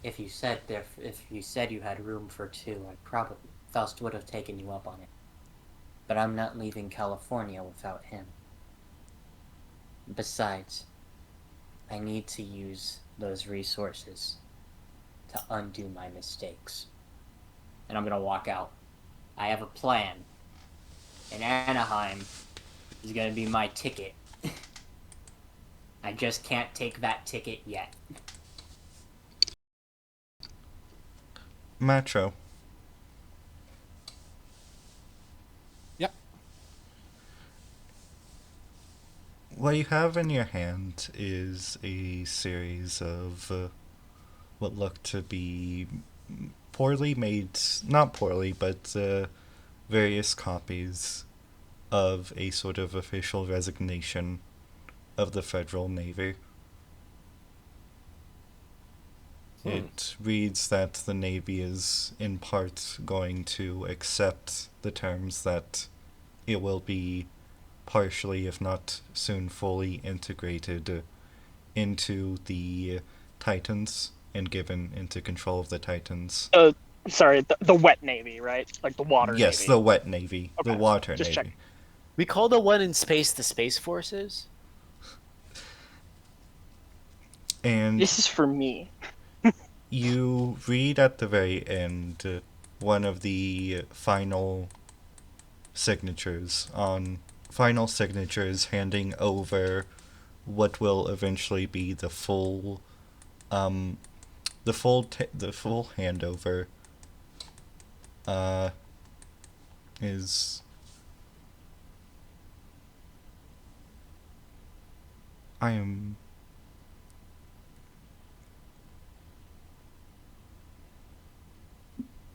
if you said you had room for two, Faust would have taken you up on it. But I'm not leaving California without him. Besides, I need to use those resources to undo my mistakes. And I'm gonna walk out. I have a plan. And Anaheim is gonna be my ticket. I just can't take that ticket yet. Macho. Yep. What you have in your hand is a series of what look to be poorly made, not poorly, but various copies of a sort of official resignation of the Federal Navy. It reads that the Navy is in part going to accept the terms that it will be partially, if not soon fully, integrated into the Titans and given into control of the Titans. Sorry, the wet navy, right? Like the water Yes, navy. the wet navy, the Okay, water just navy. checking. We call the one in space the Space Forces. And This is for me. you read at the very end one of the final signatures handing over what will eventually be the full handover is I am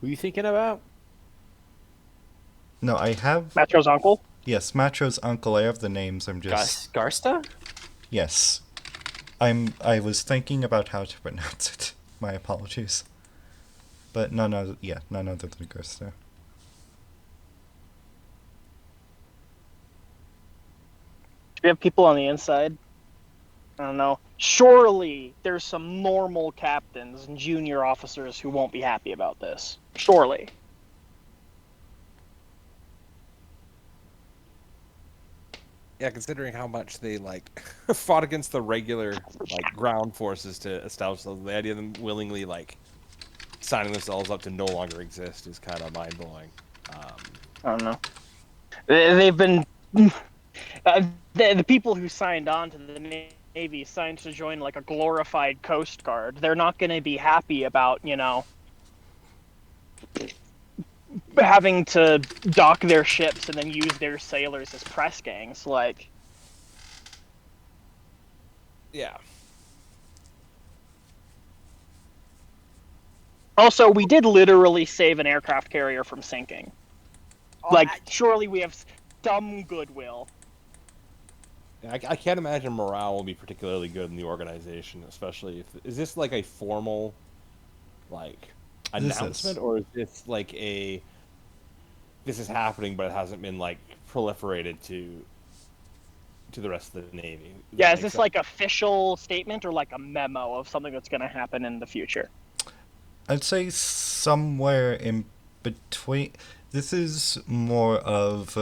Who are you thinking about? no, I have Matro's uncle. yes, Macho's uncle. I have the names. I'm just Garsta? yes. I was thinking about how to pronounce it. My apologies. But none other than Gerster. Do we have people on the inside? I don't know. Surely there's some normal captains and junior officers who won't be happy about this. Surely. Yeah, considering how much they like fought against the regular like ground forces to establish those, the idea of them willingly like signing themselves up to no longer exist is kind of mind blowing. I don't know. They've been the people who signed on to the Navy signed to join like a glorified Coast Guard. They're not going to be happy about, having to dock their ships and then use their sailors as press gangs. Like, Yeah. also, we did literally save an aircraft carrier from sinking. Like, surely we have some goodwill. I can't imagine morale will be particularly good in the organization, especially if is this like a formal like announcement, or is this like this is happening but it hasn't been like proliferated to the rest of the Navy? Yeah, is this like official statement or like a memo of something that's going to happen in the future? I'd say somewhere in between. This is more of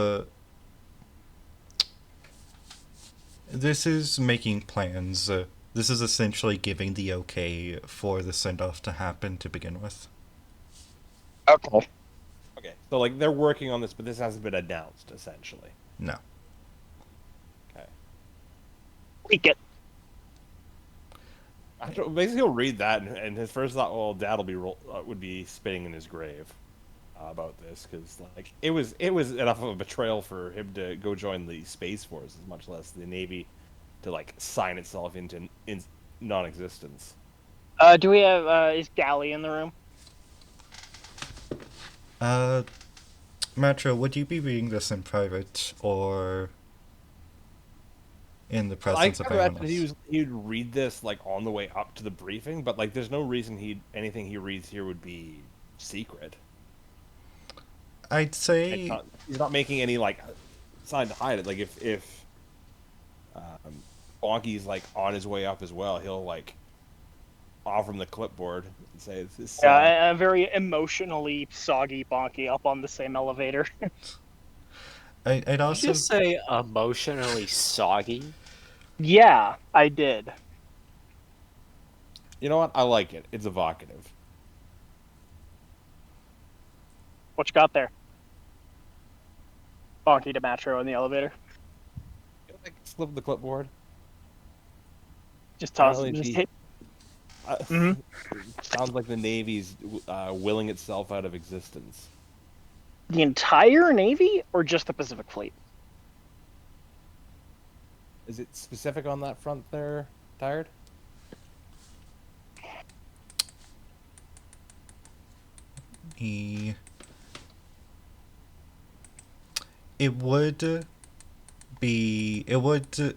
this is making plans. This is essentially giving the okay for the send-off to happen to begin with. Okay. Okay, so like they're working on this, but this hasn't been announced essentially. No. Okay. Leak it. Basically, he'll read that, and his first thought, well, Dad would be spitting in his grave about this, because like it was enough of a betrayal for him to go join the Space Forces, much less the Navy, to like sign itself into non-existence. Do we have is Galley in the room? Metro, would you be reading this in private or in the presence of anyone else? He'd read this like on the way up to the briefing, but like there's no reason anything he reads here would be secret. I'd say He's not making any like sign to hide it. Like if Bonky's like on his way up as well, he'll like offer him the clipboard and say, "This." Yeah, a very emotionally soggy Bonky up on the same elevator. I'd Did also you just say emotionally soggy? Yeah, I did. You know what? I like it. It's evocative. What you got there? Bonky to Matro in the elevator. Like slip the clipboard. Just toss Apparently it. Just she- hit. Mhm. Sounds like the Navy's willing itself out of existence. The entire Navy or just the Pacific Fleet? Is it specific on that front there, Tired?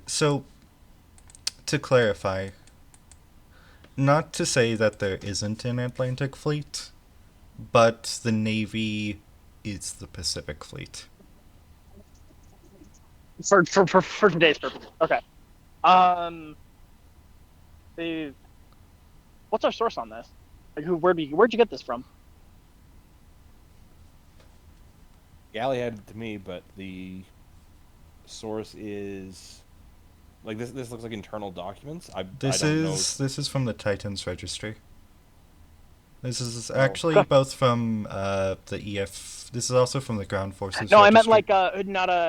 So to clarify, not to say that there isn't an Atlantic Fleet, but the Navy is the Pacific Fleet. For today's purpose. Okay. What's our source on this? Like, where'd you get this from? Galley had it to me, but the source is like this. This looks like internal documents. I This don't know. is from the Titans Registry. This is Oh. actually both from the EF. This is also from the Ground Forces. No, I meant Registry. like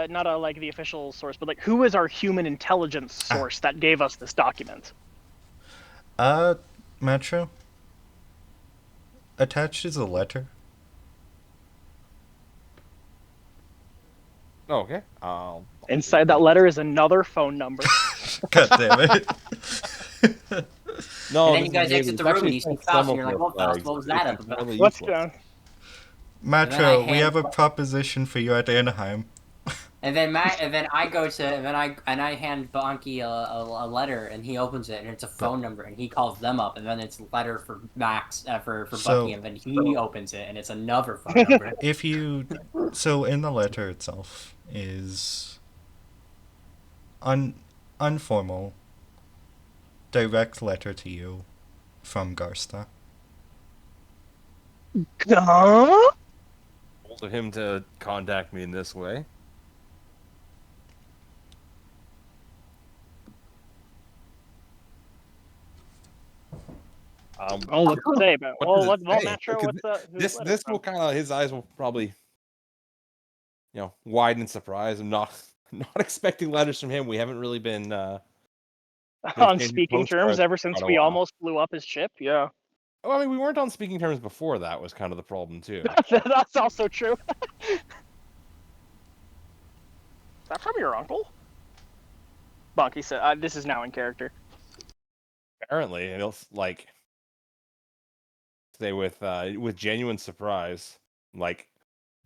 not a like the official source, but like who is our human intelligence source that gave us this document? Metro. Attached is a letter. Oh, okay. Inside that letter is another phone number. God damn it. No, And then you guys exit the room and you see Faust and you're like, well, Faust, what was that up about? What's going? Metro, And then I we have a hand- proposition for you at Anaheim. And then I hand Bonky a letter and he opens it and it's a phone number and he calls them up and then it's a letter for Max for So- Bucky and then he opens it and it's another phone number. So in the letter itself is unformal, direct letter to you from Garsta. Huh? For him to contact me in this way. Oh, what's it say about? What Well, does it what say? Metro? Because What's this will kind of his eyes will probably, widen in surprise. I'm not expecting letters from him. We haven't really been on exchanging speaking terms postcards ever for since quite a we while. almost blew up his ship. Yeah, Well, I mean, we weren't on speaking terms before that was kind of the problem too. that's also true. Is that from your uncle? Bonky said, "This is now in character." Apparently, and he'll like say with genuine surprise, like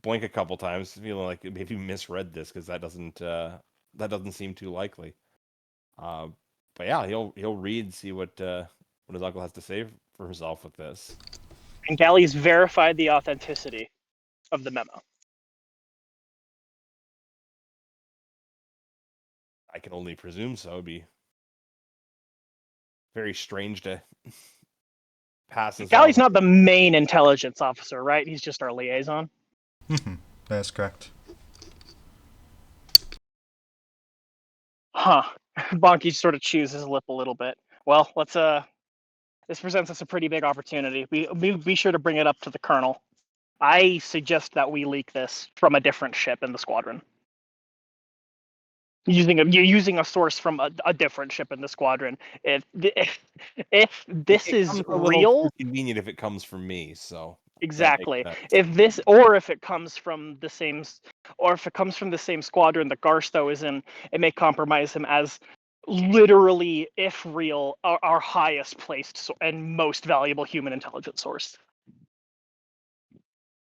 blink a couple times, feeling like maybe misread this because that doesn't seem too likely. But yeah, he'll read, see what his uncle has to say for himself with this. And Galley's verified the authenticity of the memo. I can only presume so. It'd be very strange to pass this. Galley's on. not the main intelligence officer, right? He's just our liaison. That's correct. Huh. Bonky sort of chews his lip a little bit. Well, let's this presents us a pretty big opportunity. Be sure to bring it up to the colonel. I suggest that we leak this from a different ship in the squadron. You're using a source from a different ship in the squadron. If this It is comes a little real, too convenient if it comes from me, so that makes exactly. sense. If this, or if it comes from the same, or if it comes from the same squadron that Garsto is in, it may compromise him as literally, if real, our highest placed and most valuable human intelligence source.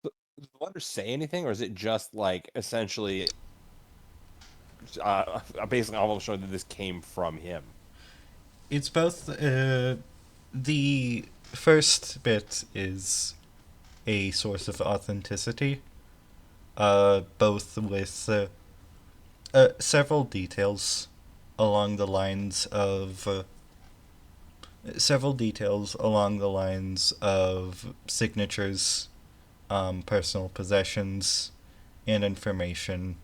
Does the letter say anything, or is it just like essentially, basically almost showing that this came from him? It's both. The first bit is a source of authenticity, both with several details along the lines of signatures, personal possessions, and information,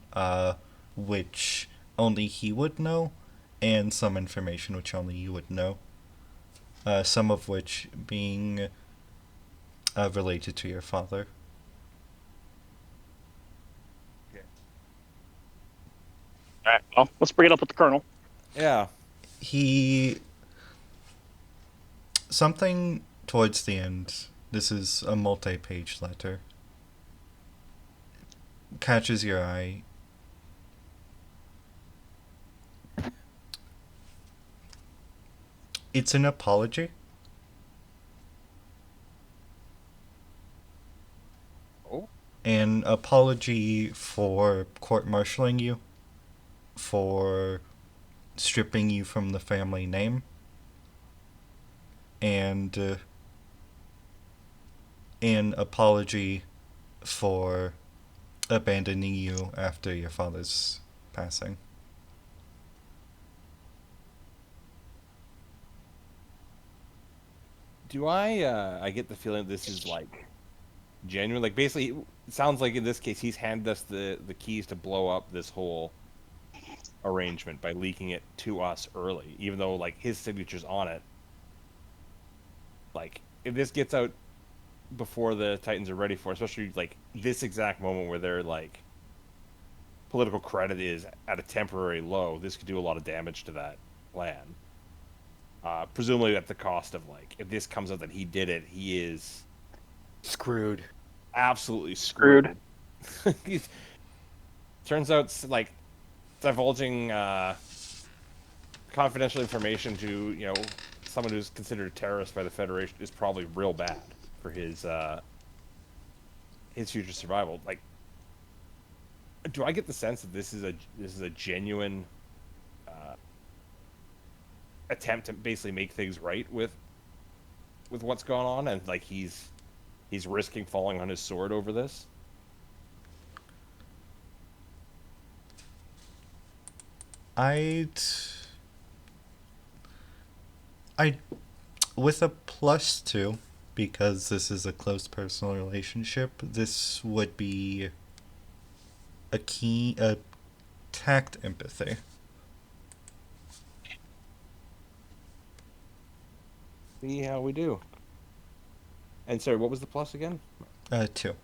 which only he would know, and some information which only you would know. Some of which being related to your father. All right. Well, let's bring it up with the colonel. Yeah. He. Something towards the end, this is a multi page letter, catches your eye. It's an apology. Oh. An apology for court-martialing you, for stripping you from the family name, and an apology for abandoning you after your father's passing. Do I get the feeling this is like genuine? Like basically, it sounds like in this case he's handed us the keys to blow up this whole arrangement by leaking it to us early, even though like his signature's on it. Like if this gets out before the Titans are ready for it, especially like this exact moment where their like political credit is at a temporary low, this could do a lot of damage to that plan. Presumably at the cost of like, if this comes out that he did it, he is Screwed. absolutely screwed. Turns out like divulging confidential information to someone who's considered a terrorist by the Federation is probably real bad for his future survival. Like, do I get the sense that this is a genuine attempt to basically make things right with what's going on, and like he's risking falling on his sword over this? I with a +2, because this is a close personal relationship, this would be a tact empathy. See how we do. And sorry, what was the plus again? 2.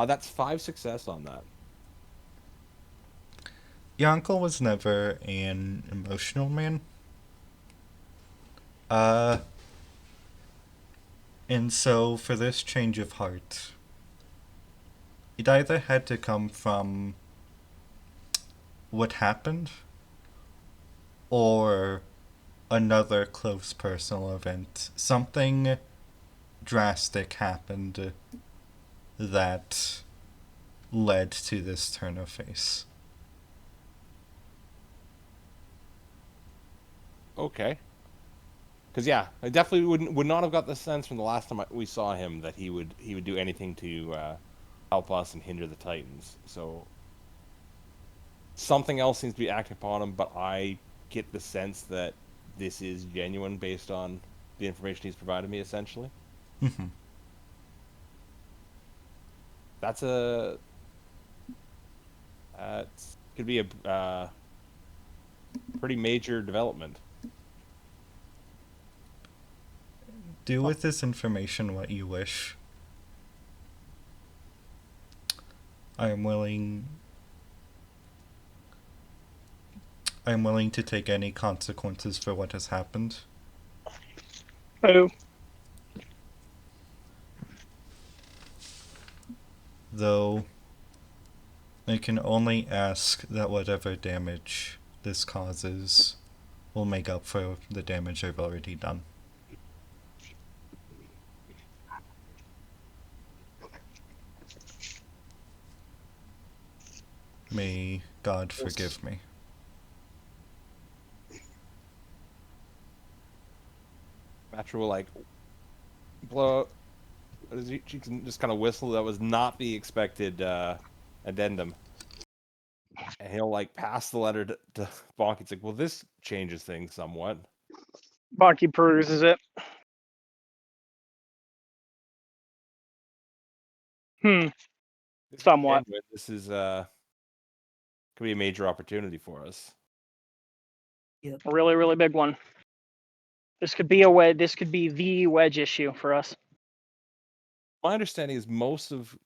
That's 5 success on that. Your uncle was never an emotional man. And so for this change of heart, it either had to come from what happened or another close personal event. Something drastic happened that led to this turn of face. Okay. Because yeah, I definitely would not have got the sense from the last time we saw him that he would do anything to help us and hinder the Titans. So something else seems to be acting upon him, but I get the sense that this is genuine based on the information he's provided me, essentially. That's could be a pretty major development. Do with this information what you wish. I am willing I'm willing to take any consequences for what has happened. Oh, Though, I can only ask that whatever damage this causes will make up for the damage I've already done. May God forgive me. Matra will like blow. She can just kind of whistle. That was not the expected addendum. And he'll like pass the letter to Bonk. It's like, well, this changes things somewhat. Bonky peruses it. Somewhat. This is could be a major opportunity for us. A really, really big one. This could be a wedge. This could be the wedge issue for us. My understanding is most of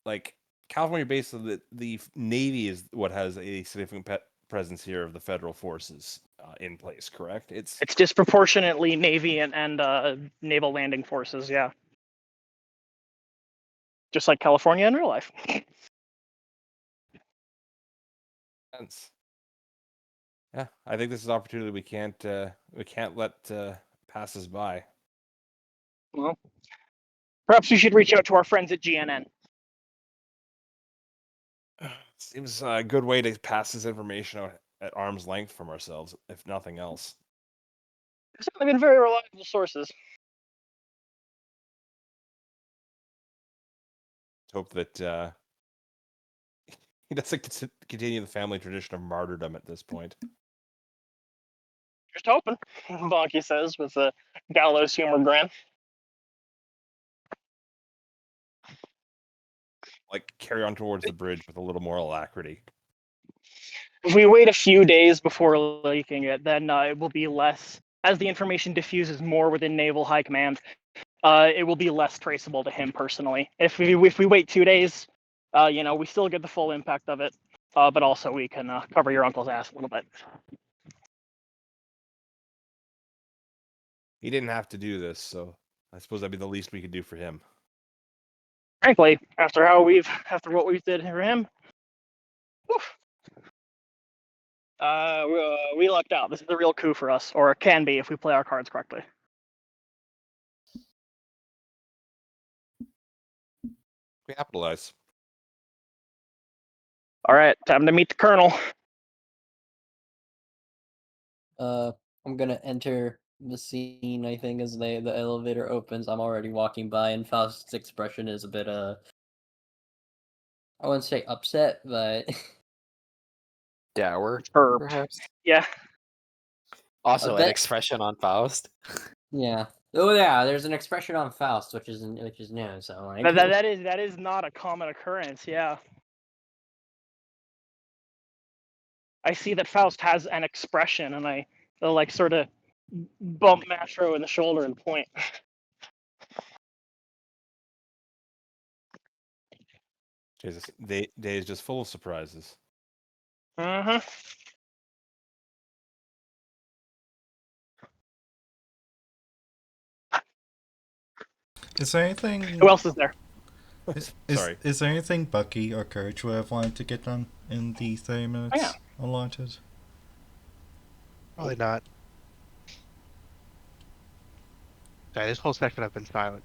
like California base of the Navy is what has a significant presence here of the federal forces in place. Correct? It's disproportionately Navy and naval landing forces. Yeah. Just like California in real life. sense. Yeah, I think this is an opportunity we can't let pass us by. Well, perhaps we should reach out to our friends at GNN. Seems a good way to pass this information out at arm's length from ourselves, if nothing else. They've certainly been very reliable sources. Hope that he doesn't continue the family tradition of martyrdom at this point. Just hoping, Bonky says with a gallows humor grin. Like carry on towards the bridge with a little more alacrity. If we wait a few days before leaking it, then it will be less. As the information diffuses more within Naval High Command, it will be less traceable to him personally. If we wait 2 days, we still get the full impact of it, but also we can cover your uncle's ass a little bit. He didn't have to do this, so I suppose that'd be the least we could do for him. Frankly, after what we did for him, woof. We lucked out. This is a real coup for us, or it can be if we play our cards correctly. Capitalize. All right, time to meet the colonel. I'm gonna enter the scene. I think as the elevator opens, I'm already walking by, and Faust's expression is a bit I wouldn't say upset, but Dour, Herb. perhaps. Yeah. Also, bet- an expression on Faust. yeah. Oh yeah, there's an expression on Faust, which is new. So like That is not a common occurrence. Yeah. I see that Faust has an expression, and I like sort of bump Mastro in the shoulder and point. Jesus, day is just full of surprises. Uh-huh. Is there anything? Who else is there? Sorry. Is there anything Bucky or Courage would have wanted to get done in the 30 minutes yeah. allotted? Probably not. Sorry, this whole section I've been silent.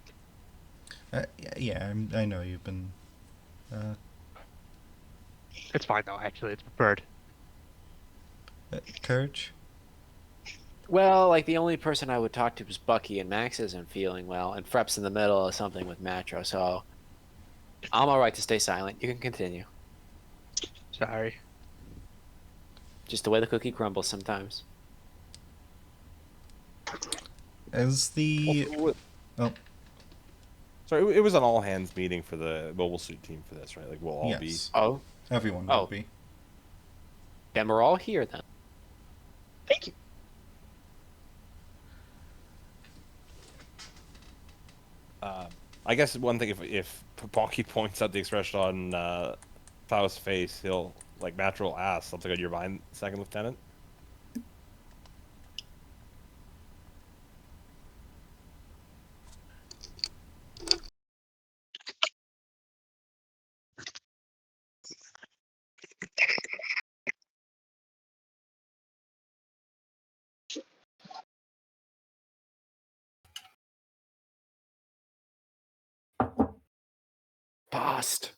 Yeah, I know you've been. It's fine though, actually. It's preferred. Courage? Well, like the only person I would talk to is Bucky, and Max isn't feeling well, and Frep's in the middle of something with Matro, so I'm alright to stay silent. You can continue. Sorry. Just the way the cookie crumbles sometimes. As the. Oh. Sorry, it was an all hands meeting for the mobile suit team for this, right? Like we'll all be. Yes. Oh, Everyone Oh. will be. then we're all here then. Thank you. I guess one thing, if Bonky points out the expression on Faust's face, he'll like Natural asked, something on your mind, Second Lieutenant? Past.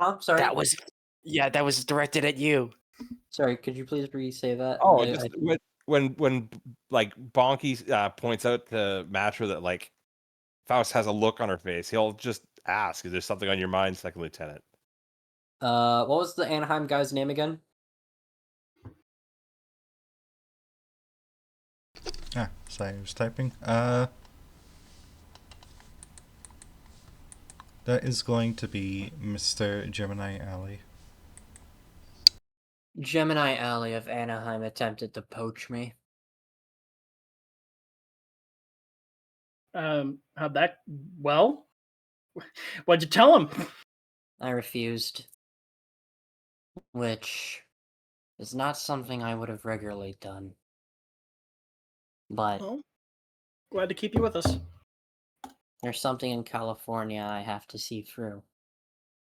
I'm sorry. That was, yeah, that was directed at you. Sorry, could you please re-say that? Oh, just when like Bonky points out to Matra that like Faust has a look on her face, he'll just ask, "Is there something on your mind, Second Lieutenant?" What was the Anaheim guy's name again? Sorry, I was typing. That is going to be Mr. Gemini Alley. Gemini Alley of Anaheim attempted to poach me. How'd that? Well, what'd you tell him? I refused. Which is not something I would have regularly done. But Well, glad to keep you with us. there's something in California I have to see through.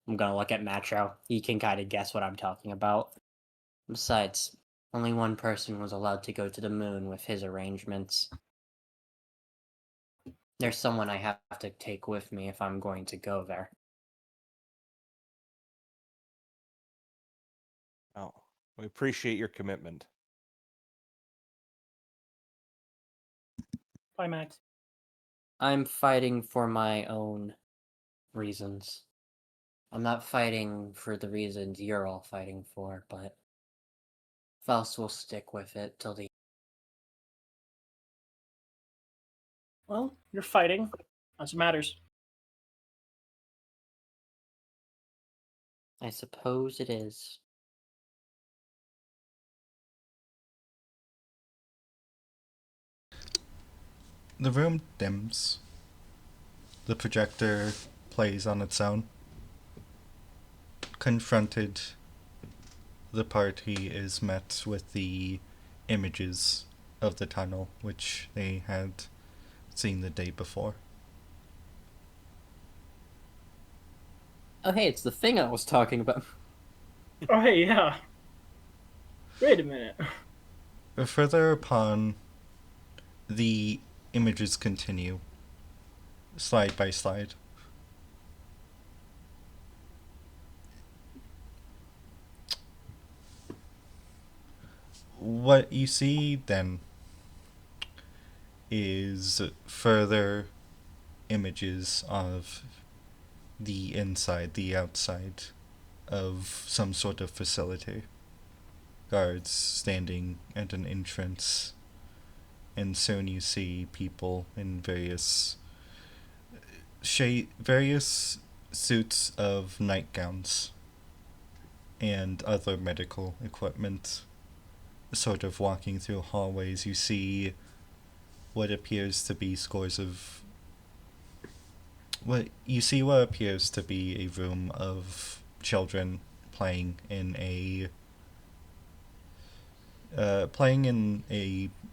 I'm gonna look at Metro. He can kind of guess what I'm talking about. Besides, only one person was allowed to go to the moon with his arrangements. There's someone I have to take with me if I'm going to go there. Oh, we appreciate your commitment. Bye, Max. I'm fighting for my own reasons. I'm not fighting for the reasons you're all fighting for, but Faust will stick with it till the. Well, you're fighting. That's what matters. I suppose it is. The room dims. The projector plays on its own. Confronted, the party is met with the images of the tunnel, which they had seen the day before. Oh, hey, it's the thing I was talking about. Oh, hey, yeah. Wait a minute. Further upon, the images continue, slide by slide. What you see then is further images of the inside, the outside of some sort of facility. Guards standing at an entrance, and soon you see people in various various suits of nightgowns and other medical equipment, sort of walking through hallways. You see what appears to be scores of what appears to be a room of children playing in a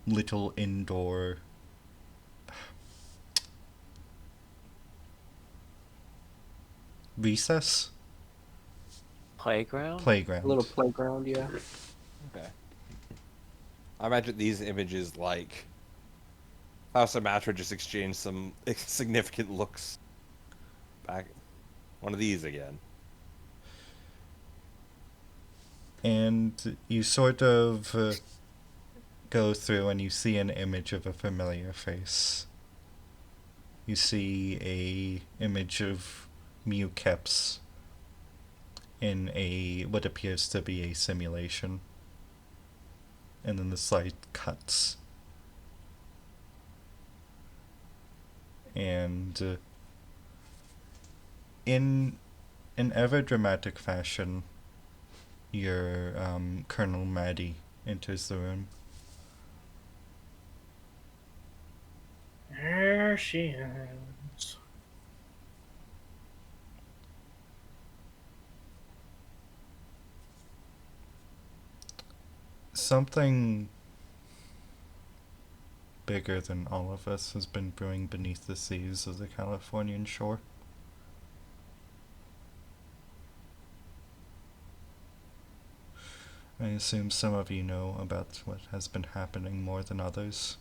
little indoor recess Playground? playground. A little playground, yeah. Okay. I imagine these images like House and Matra just exchanged some significant looks. Back, one of these again. And you sort of go through and you see an image of a familiar face. You see a image of Mew Keps in a what appears to be a simulation. And then the slide cuts. And in an ever dramatic fashion, your Colonel Maddie enters the room. There she is. Something bigger than all of us has been brewing beneath the seas of the Californian shore. I assume some of you know about what has been happening more than others.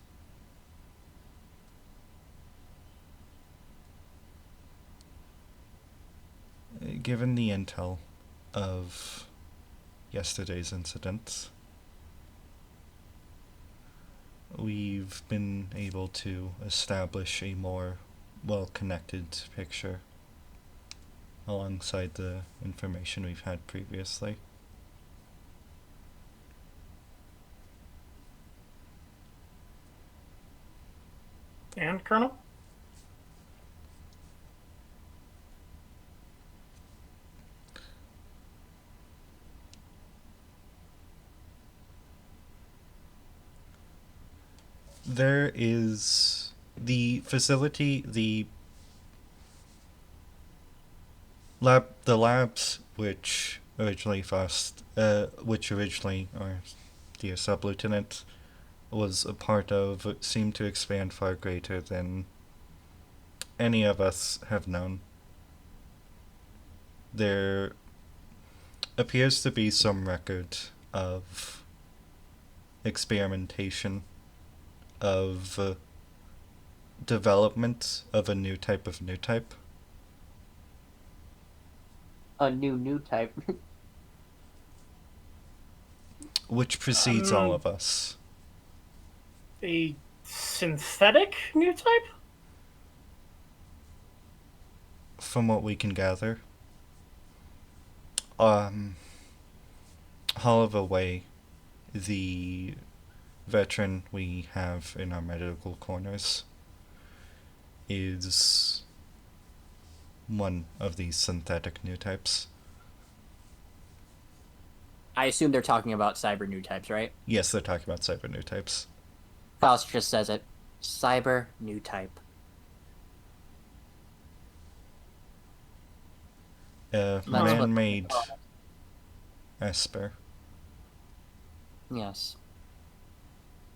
Given the intel of yesterday's incidents, we've been able to establish a more well-connected picture alongside the information we've had previously. And Colonel? There is the facility, the labs which originally our dear sub-lieutenant was a part of, seemed to expand far greater than any of us have known. There appears to be some record of experimentation, of development of a new type. A new type. Which precedes all of us. A synthetic new type? From what we can gather. Oliver Way, the veteran we have in our medical corners, is one of these synthetic new types. I assume they're talking about cyber new types, right? Yes, they're talking about cyber new types. Faust just says it. Cyber new type. Man-made Esper. Yes.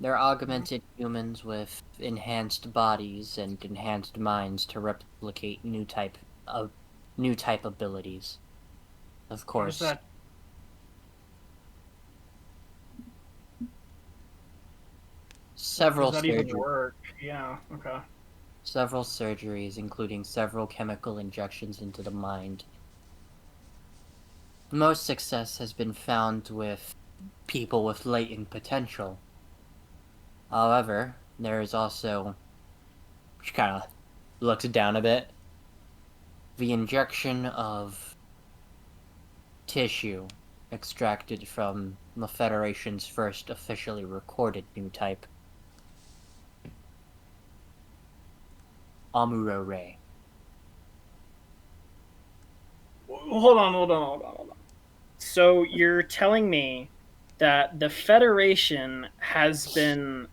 They're augmented humans with enhanced bodies and enhanced minds to replicate new type abilities. Of course. What is that? Several Does that even surgeries. work? Yeah, okay. Several surgeries, including several chemical injections into the mind. Most success has been found with people with latent potential. However, there is also, which kind of looks down a bit, the injection of tissue extracted from the Federation's first officially recorded new type, Amuro Ray. Hold on. So you're telling me that the Federation has been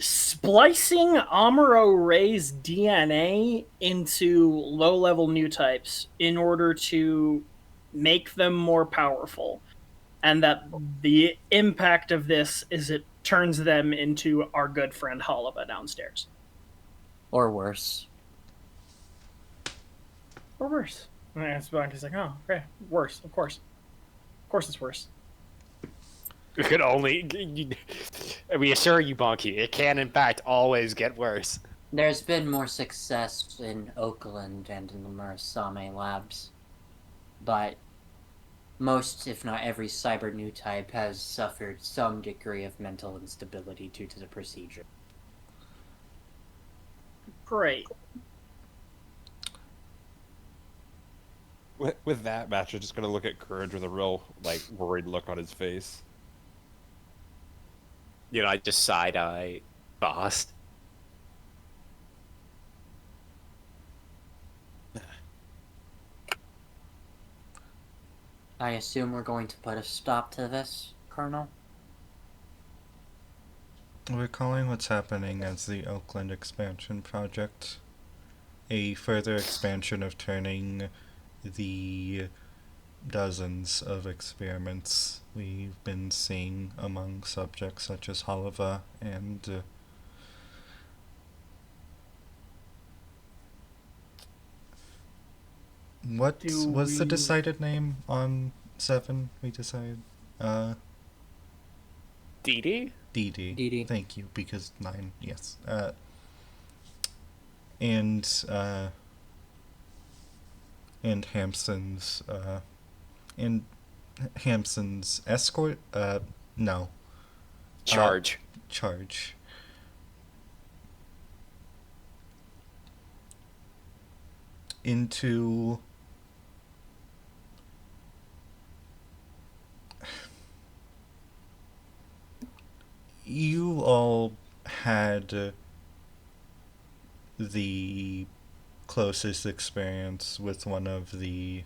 splicing Amuro Ray's DNA into low-level new types in order to make them more powerful, and that the impact of this is it turns them into our good friend Holliva downstairs. Or worse. Or worse. And Spock like, oh, okay, worse, of course. Of course it's worse. It could only. We assure you, Bonky, it can in fact always get worse. There's been more success in Oakland and in the Murasame labs, but most, if not every, cyber new type has suffered some degree of mental instability due to the procedure. Great. With that, Match is just gonna look at Courage with a real, worried look on his face. You know, I just side-eye Faust. I assume we're going to put a stop to this, Colonel? We're calling what's happening as the Oakland Expansion Project. A further expansion of turning the dozens of experiments we've been seeing among subjects such as Halava and what Do was the we- decided name on 7 we decided? DD? DD. DD. Thank you, because 9, yes. And Hampson's, and Hampson's escort, no. Charge. Charge. Into you all had the closest experience with one of the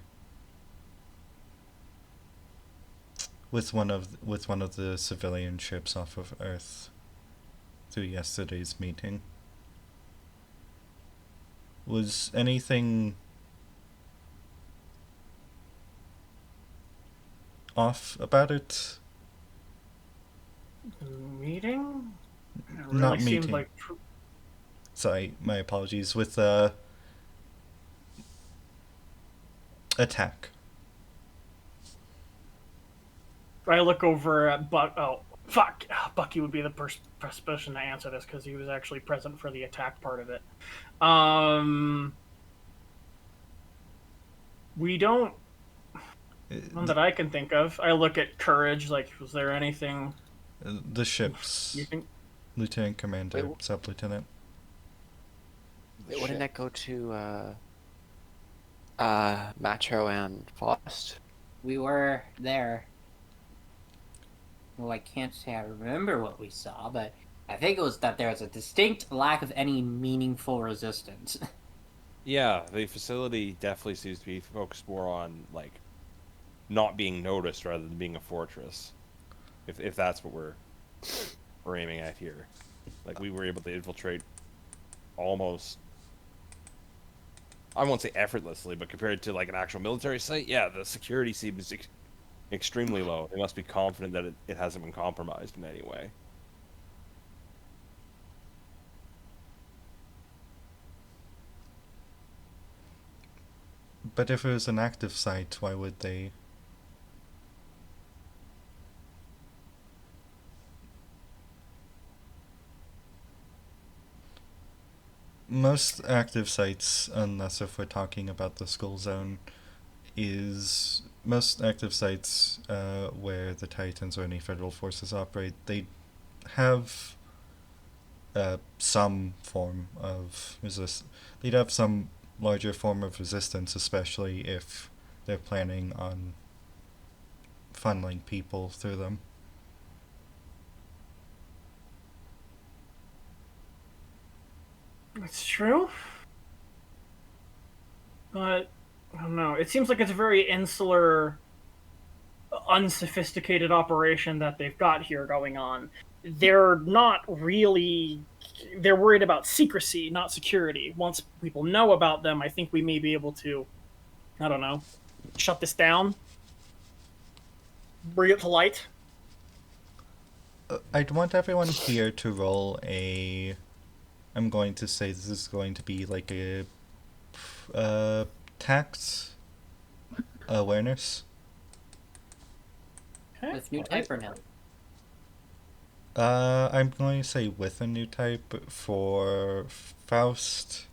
civilian ships off of Earth through yesterday's meeting. Was anything off about it? Meeting? It Not seemed meeting. like Sorry, my apologies. With attack. I look over at Buck. Oh, fuck! Bucky would be the first person to answer this because he was actually present for the attack part of it. We don't. None that I can think of. I look at Courage. Like, was there anything The ship's you think? lieutenant commander, Wait, sub-lieutenant. Wouldn't that go to Macho and Faust? We were there. Well, I can't say I remember what we saw, but I think it was that there was a distinct lack of any meaningful resistance. Yeah, the facility definitely seems to be focused more on like not being noticed rather than being a fortress. If that's what we're aiming at here. Like we were able to infiltrate almost, I won't say effortlessly, but compared to like an actual military site, yeah, the security seems extremely low. They must be confident that it hasn't been compromised in any way. But if it was an active site, why would they? Most active sites, unless if we're talking about the school zone, is most active sites where the Titans or any federal forces operate, they have some form of they'd have some larger form of resistance, especially if they're planning on funneling people through them. It's true. But I don't know. It seems like it's a very insular, unsophisticated operation that they've got here going on. They're not really. They're worried about secrecy, not security. Once people know about them, I think we may be able to, I don't know, shut this down, bring it to light. I'd want everyone here to roll a. I'm going to say this is going to be like a tax awareness. With new type or no? I'm going to say with a new type for Faust,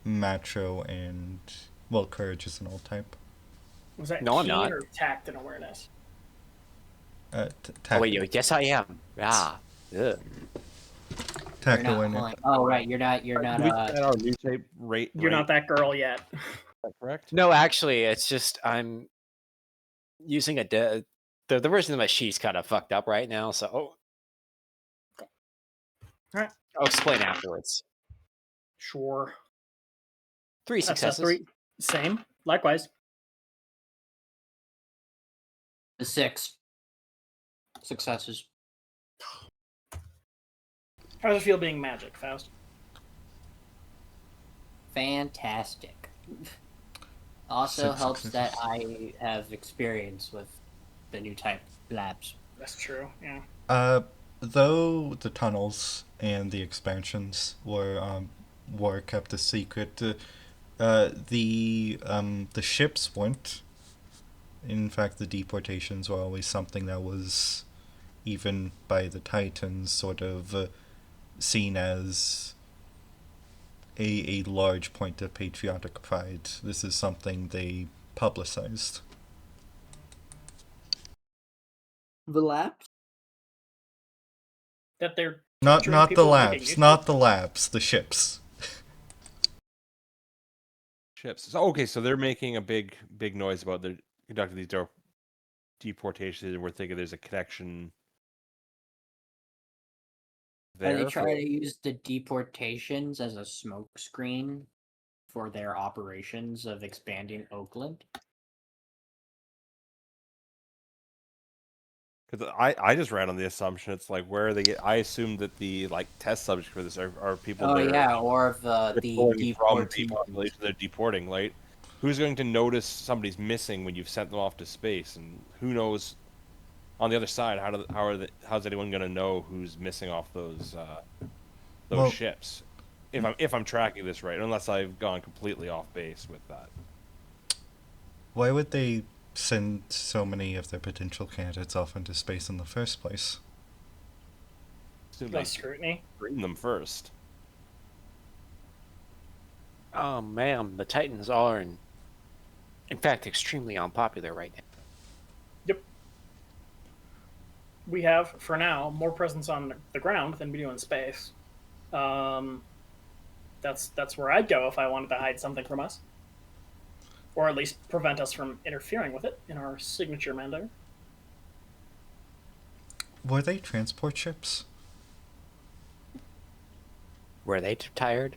Macho, and well, Courage is an old type. Was that No, I'm keen not. or tact and awareness? Tact, Oh wait, yes I am. Yeah. Ugh. tact You're not awareness. rolling- Oh right, you're not. You're Do not. we set our new tape rate? You're not that girl yet. Is that correct? No, actually, it's just I'm using the version of my sheet's kind of fucked up right now, so Alright. I'll explain afterwards. Sure. 3 That's a successes. 3. Same. Likewise. The 6 successes. How does it feel being magic, Faust? Fantastic. Also Six helps that successes. I have experience with the new type labs. That's true. Yeah. Though the tunnels and the expansions were kept a secret, the ships weren't. In fact, the deportations were always something that was, even by the Titans, sort of seen as a large point of patriotic pride. This is something they publicized. The labs? That they're Not torturing not the people, making labs, YouTube- not the labs, the ships. Ships. So, okay, so they're making a big noise about they're conducting these deportations, and we're thinking there's a connection Are they there. trying to use the deportations as a smokescreen for their operations of expanding Oakland? Because I just ran on the assumption it's like where they get. I assumed that the like test subjects for this are people Oh that are yeah, or the pulling from the deportees. population they're deporting. Like, who's going to notice somebody's missing when you've sent them off to space? And who knows on the other side how's anyone going to know who's missing off those Well- ships? If I'm tracking this right, unless I've gone completely off base with that. Why would they send so many of their potential candidates off into space in the first place? Assume Less they scrutiny. screen them first. Oh man, the Titans are in fact extremely unpopular right now. Yep. We have, for now, more presence on the ground than we do in space. That's where I'd go if I wanted to hide something from us, or at least prevent us from interfering with it in our signature manner. Were they transport ships? Were they tired?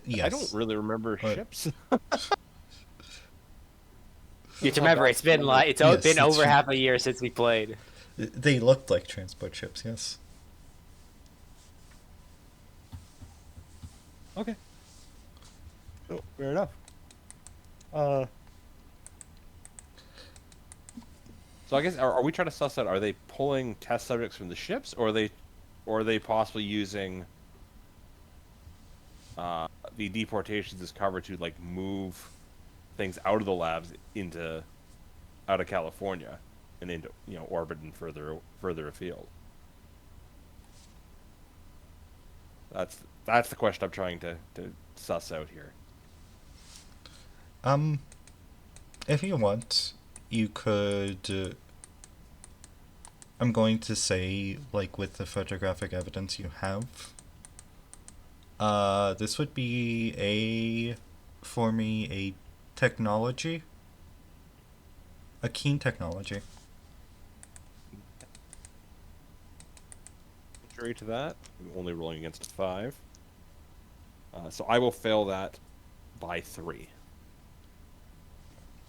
Yes. I don't really remember But- ships. You have to remember, it's been like it's Yes, been it's over true. half a year since we played. They looked like transport ships, yes. Okay. Oh, fair enough. So I guess are we trying to suss out? Are they pulling test subjects from the ships, or are they possibly using the deportations as cover to like move things out of the labs out of California and into orbit and further afield? That's the question I'm trying to suss out here. If you want, you could. I'm going to say, like, with the photographic evidence you have, this would be for me, a technology. A keen technology. Contrary to that, I'm only rolling against a 5. So I will fail that by 3.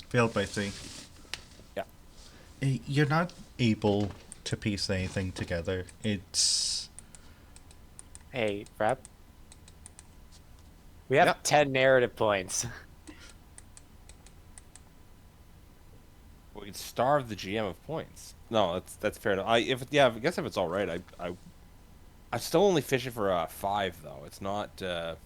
Failed by 3. Yeah. You're not able to piece anything together. It's. Hey, Rap. We have Yeah. 10 narrative points. We could starve the GM of points. No, that's fair enough. I guess if it's all right, I'm still only fishing for a 5 though. It's not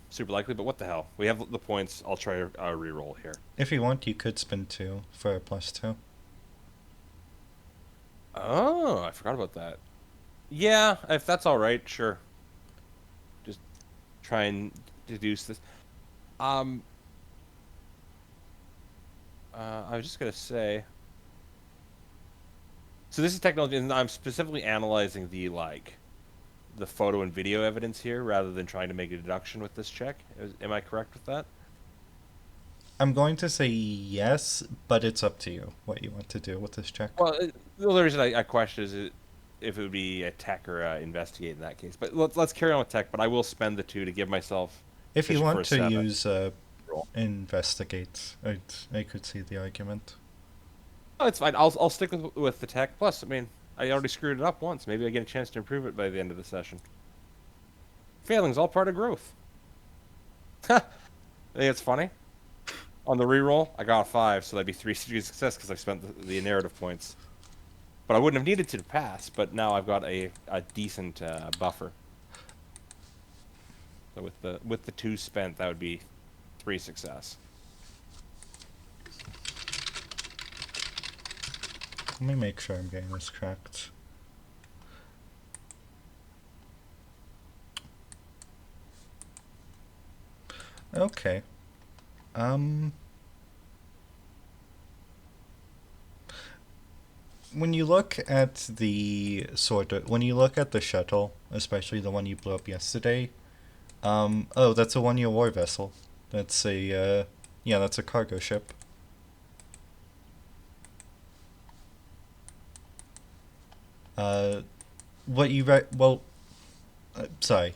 super likely, but what the hell? We have the points. I'll try a reroll here. If you want, you could spend 2 for a +2. Oh, I forgot about that. Yeah, if that's all right, sure. Just try and deduce this. I was just gonna say. So this is technology, and I'm specifically analyzing the photo and video evidence here, rather than trying to make a deduction with this check. Am I correct with that? I'm going to say yes, but it's up to you what you want to do with this check. Well, the only reason I question is if it would be a tech or investigate in that case. But let's carry on with tech. But I will spend the 2 to give myself. If you fishing for want a to 7. use Roll. investigate, I could see the argument. Oh, it's fine. I'll stick with the tech. Plus, I mean, I already screwed it up once. Maybe I get a chance to improve it by the end of the session. Failing's all part of growth. I think it's funny. On the reroll, I got 5, so that'd be 3 success because I spent the narrative points. But I wouldn't have needed to pass, but now I've got a decent buffer. So with the 2 spent, that would be 3 success. Let me make sure I'm getting this correct. Okay. When you look at the when you look at the shuttle, especially the one you blew up yesterday, oh, that's a 1-year war vessel. That's a, yeah, that's a cargo ship. What you sorry.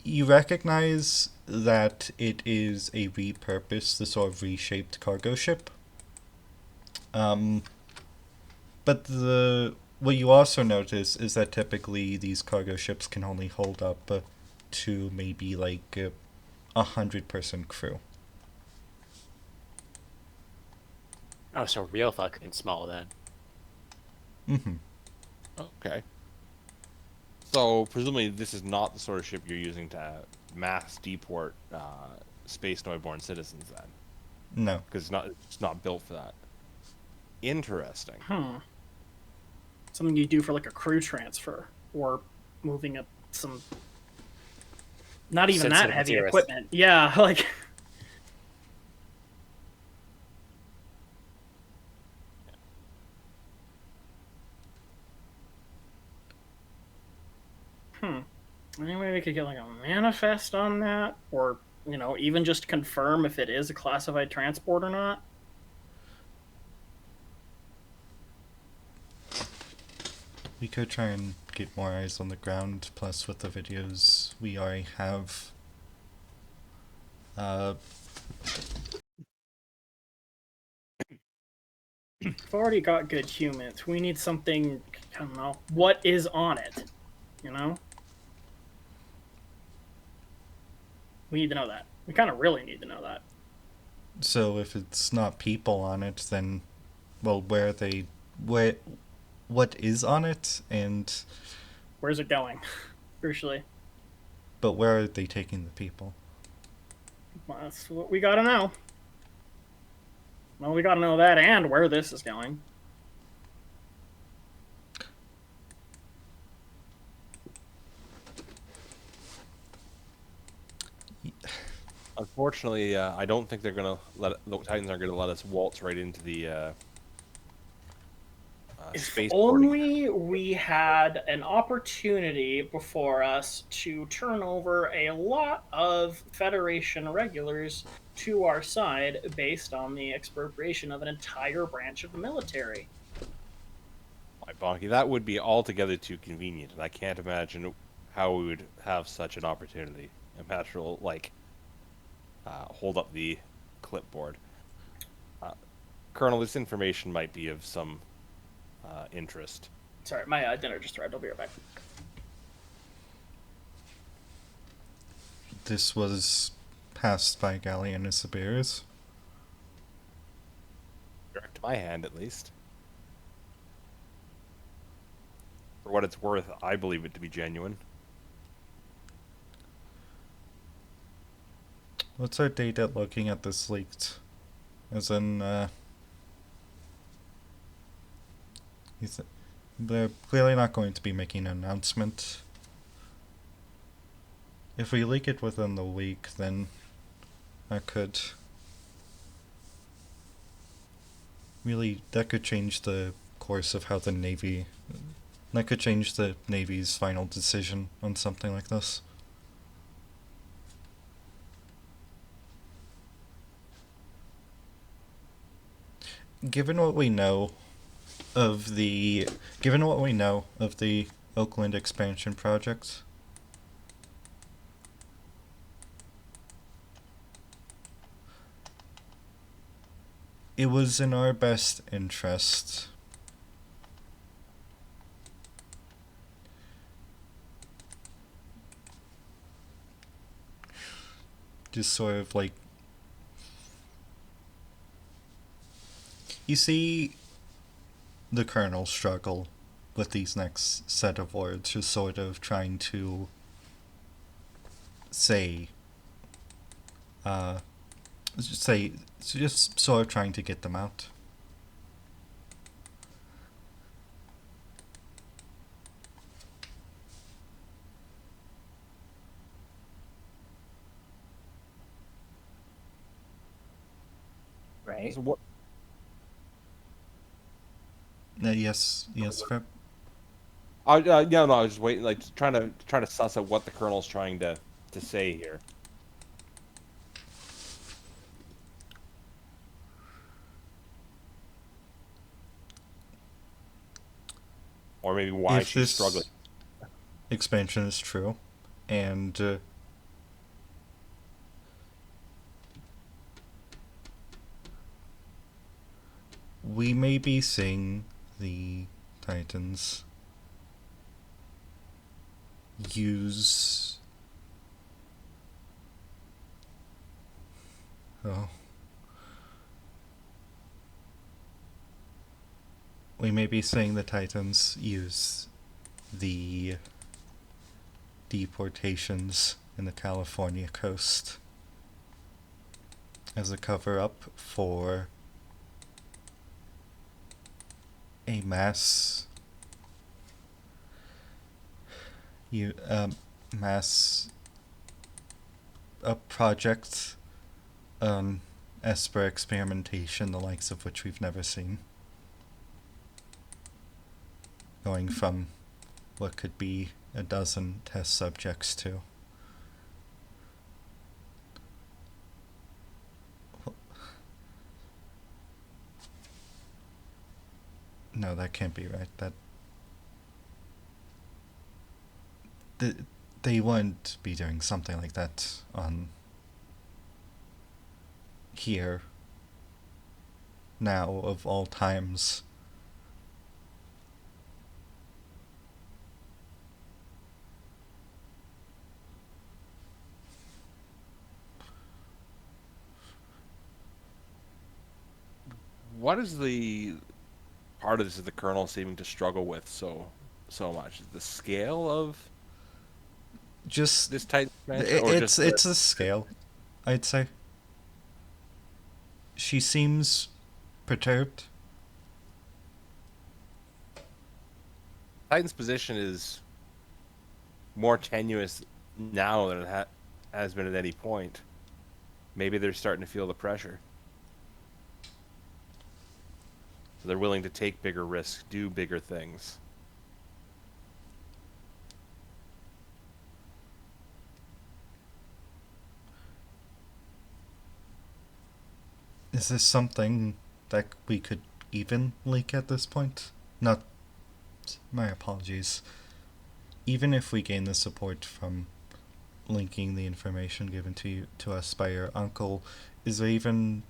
You recognize that it is a repurposed, the sort of reshaped cargo ship. But what you also notice is that typically these cargo ships can only hold up to maybe like 100-person crew. Oh, so real fucking small then. Mm-hmm. Okay. So presumably this is not the sort of ship you're using to mass deport space noid-born citizens then, No. because it's not built for that. Interesting. Something you do for like a crew transfer or moving up some not even that Sensitive heavy materials. equipment. Yeah, like Anyway, we could get like a manifest on that, or even just confirm if it is a classified transport or not. We could try and get more eyes on the ground, plus with the videos we already have. We've already got good humans. We need something, I don't know, what is on it, We need to know that. We kind of really need to know that. So if it's not people on it, then, well, what is on it, and Where's it going? Crucially. but where are they taking the people? Well, that's what we gotta know. Well, we gotta know that and where this is going. Unfortunately, I don't think they're gonna the Titans aren't gonna let us waltz right into the If space. only we had an opportunity before us to turn over a lot of Federation regulars to our side based on the expropriation of an entire branch of the military. My Bonky, that would be altogether too convenient, and I can't imagine how we would have such an opportunity. Impatral, hold up the clipboard. Colonel, this information might be of some interest. Sorry, my dinner just arrived. I'll be right back. This was passed by Gallienus Sabirus. Direct to my hand, at least. For what it's worth, I believe it to be genuine. What's our date at looking at this leaked? As in, they're clearly not going to be making an announcement. If we leak it within the week, then that could change the course of how the Navy, that could change the Navy's final decision on something like this. Given what we know of the Oakland expansion project, it was in our best interest just sort of You see the Colonel struggle with these next set of words, just sort of trying to say, just sort of trying to get them out. Right. So what? Yes, Feb? Yeah, no, I was just waiting, like trying to suss out what the Colonel's trying to say here. Or maybe why If she's this struggling. expansion is true, and we may be seeing the Titans use... Oh. We may be seeing the Titans use the deportations in the California coast as a cover-up for a mass project, Esper experimentation, the likes of which we've never seen. Going from what could be a dozen test subjects to... No, that can't be right. They wouldn't be doing something like that on here now of all times. What is the part of this that the Colonel seeming to struggle with so much? The scale of Just this Titan expansion, or it's just it's a scale, I'd say. She seems perturbed. Titan's position is more tenuous now than it has been at any point. Maybe they're starting to feel the pressure. So they're willing to take bigger risks, do bigger things. Is this something that we could even leak at this point? Not... My apologies. Even if we gain the support from linking the information given to us by your uncle, is there even...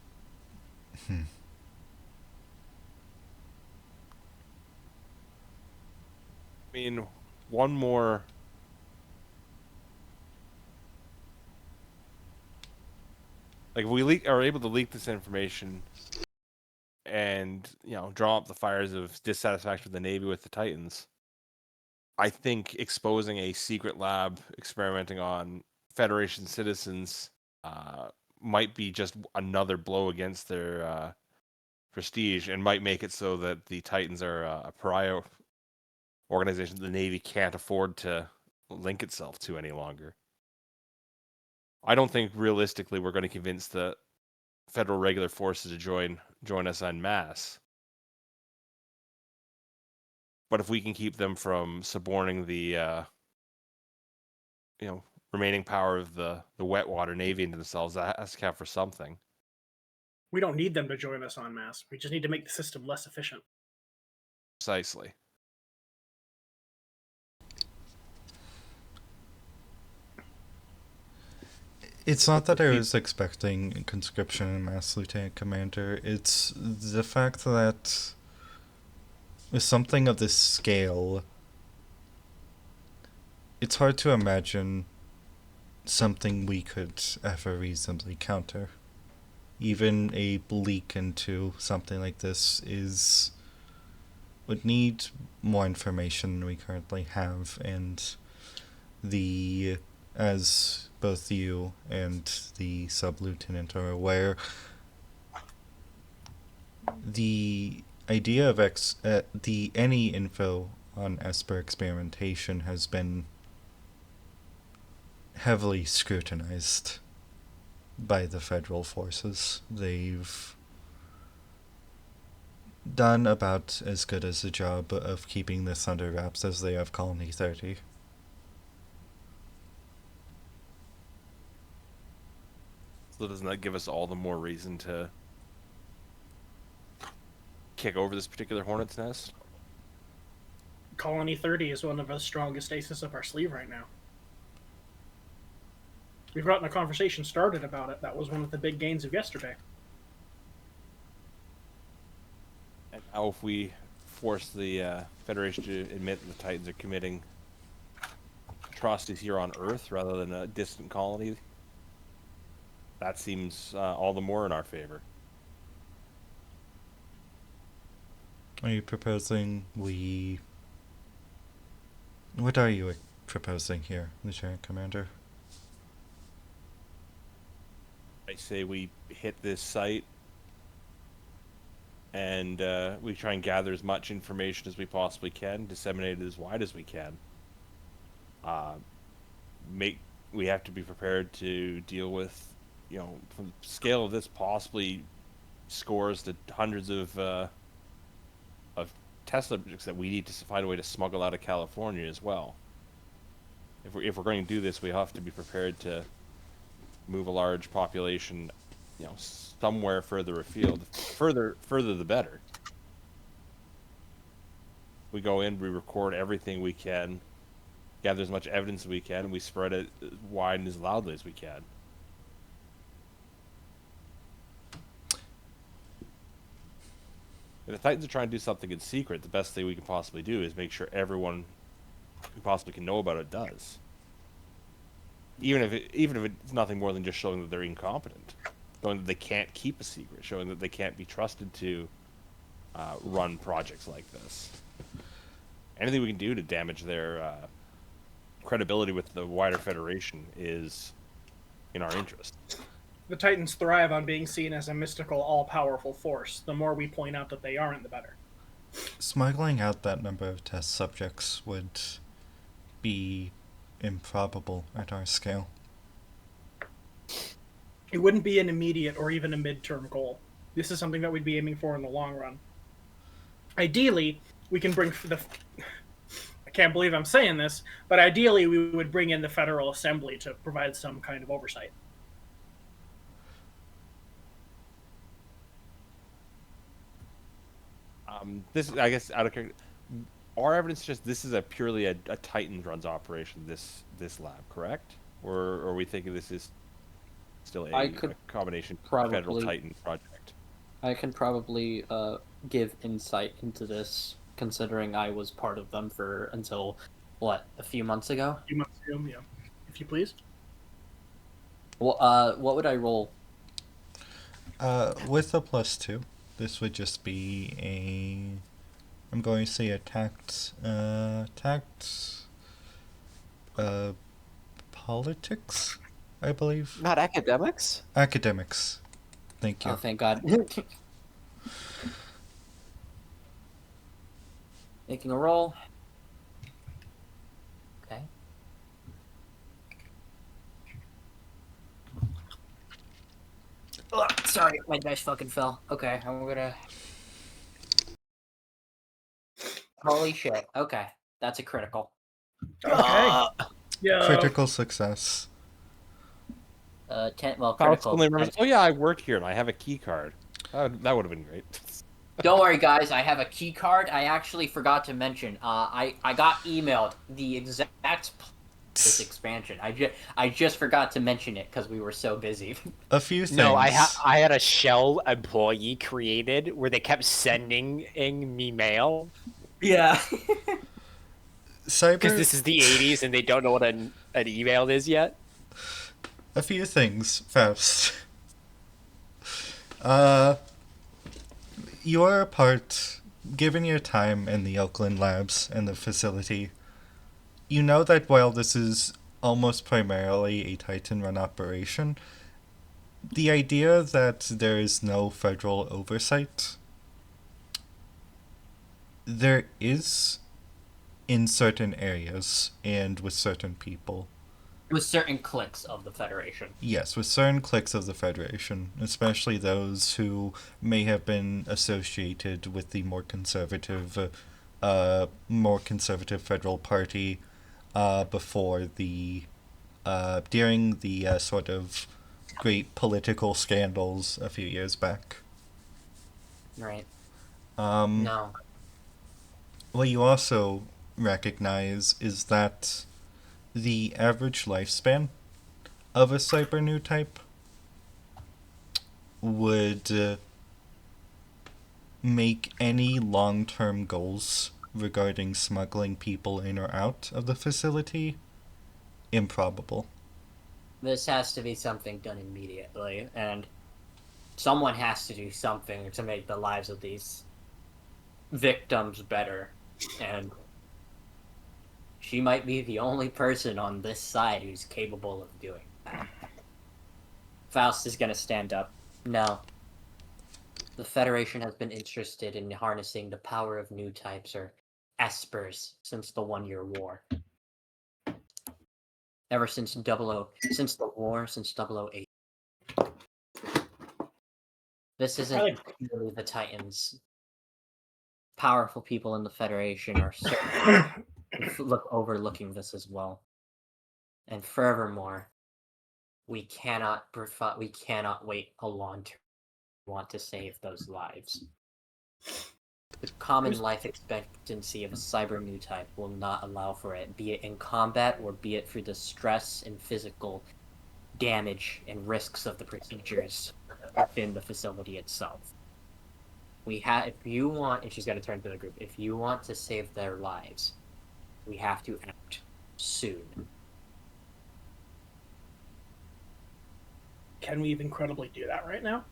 I mean, one more... Like, if we are able to leak this information and, draw up the fires of dissatisfaction with the Navy with the Titans, I think exposing a secret lab experimenting on Federation citizens might be just another blow against their prestige, and might make it so that the Titans are a pariah organization the Navy can't afford to link itself to any longer. I don't think realistically we're going to convince the federal regular forces to join us en masse. But if we can keep them from suborning the remaining power of the Wetwater Navy into themselves, that has to count for something. We don't need them to join us en masse. We just need to make the system less efficient. Precisely. It's not that I was expecting conscription in Mass Lieutenant Commander, it's the fact that with something of this scale, it's hard to imagine something we could ever reasonably counter. even a leak into something like this would need more information than we currently have, and as both you and the sub-lieutenant are aware, the idea of any info on Esper experimentation has been heavily scrutinized by the federal forces. They've done about as good as a job of keeping this under wraps as they have Colony 30. So doesn't that give us all the more reason to kick over this particular hornet's nest? Colony 30 is one of the strongest aces up our sleeve right now. We've gotten a conversation started about it. That was one of the big gains of yesterday. And how if we force the Federation to admit that the Titans are committing atrocities here on Earth rather than a distant colony? That seems all the more in our favor. Are you proposing What are you proposing here, Lieutenant Commander? I say we hit this site and we try and gather as much information as we possibly can, disseminate it as wide as we can. We have to be prepared to deal with, from the scale of this, possibly scores to hundreds of test subjects that we need to find a way to smuggle out of California as well. If we're going to do this, we have to be prepared to move a large population, somewhere further afield. Further the better. We go in, we record everything we can, gather as much evidence as we can, and we spread it as wide and as loudly as we can. If the Titans are trying to do something in secret, the best thing we can possibly do is make sure everyone who possibly can know about it does. Even if it's nothing more than just showing that they're incompetent, showing that they can't keep a secret, showing that they can't be trusted to run projects like this. Anything we can do to damage their credibility with the wider Federation is in our interest. The Titans thrive on being seen as a mystical, all-powerful force. The more we point out that they aren't, the better. Smuggling out that number of test subjects would be improbable at our scale. It wouldn't be an immediate or even a midterm goal. This is something that we'd be aiming for in the long run. Ideally, we can bring I can't believe I'm saying this, but ideally we would bring in the Federal Assembly to provide some kind of oversight. This, I guess, out of character, our evidence suggests this is purely a Titan runs operation. This lab, correct? Or are we thinking this is still a combination Federal Titan project? I can probably give insight into this, considering I was part of them until a few months ago. A few months ago, yeah. If you please. Well, what would I roll? With a +2, this would just be I'm going to say a tact, politics, I believe. Not academics? Academics. Thank you. Oh, thank God. Making a roll. Okay. Oh, sorry, my dice fucking fell. Okay, I'm gonna... Holy shit. Okay, that's a critical. Okay. Yeah. Critical success. 10, well, Kyle critical. suddenly remembers, oh yeah, I work here and I have a key card. That would have been great. Don't worry, guys. I have a key card. I actually forgot to mention. I got emailed the exact this expansion. I just forgot to mention it because we were so busy. A few things. No, I had a shell employee created where they kept sending me mail. Yeah. Because this is the 80s and they don't know what an email is yet. A few things, Faust. You're a part, given your time in the Oakland labs and the facility, you know that while this is almost primarily a Titan run operation, the idea that there is no federal oversight, there is in certain areas and with certain people. With certain cliques of the Federation. Yes, with certain cliques of the Federation, especially those who may have been associated with the more conservative Federal Party before the during the sort of great political scandals a few years back. Right. Um, No. What you also recognize is that the average lifespan of a cyber new type would make any long-term goals regarding smuggling people in or out of the facility improbable. This has to be something done immediately, and someone has to do something to make the lives of these victims better. And she might be the only person on this side who's capable of doing that. Faust is gonna stand up. No. The Federation has been interested in harnessing the power of new types, or espers, since the 1-year war. Ever since since the war, since 008. This isn't purely the Titans. Powerful people in the Federation are overlooking this as well. And furthermore, we cannot wait a long term. We want to save those lives. The common life expectancy of a cyber new type will not allow for it, be it in combat or be it through the stress and physical damage and risks of the procedures within the facility itself. If you want, and she's got to turn to the group, if you want to save their lives, we have to act soon. Can we even credibly do that right now?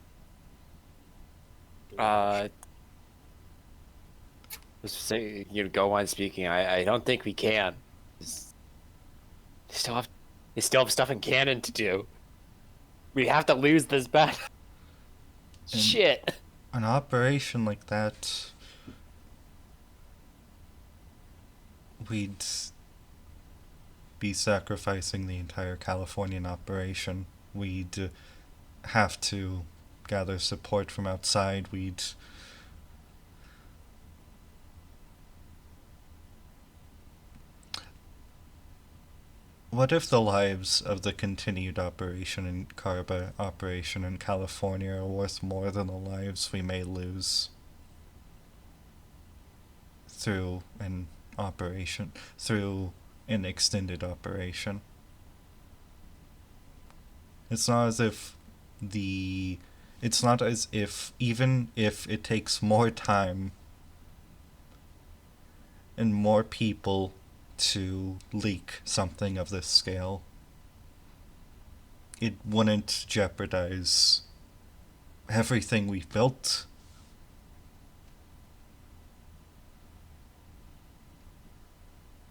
Say, go on speaking. I don't think we can. They still have stuff in canon to do. We have to lose this battle. Shit. An operation like that, we'd be sacrificing the entire Californian operation. We'd have to gather support from outside. What if the lives of the continued operation in California are worth more than the lives we may lose through an extended operation? It's not as if even if it takes more time and more people to leak something of this scale, it wouldn't jeopardize everything we've built.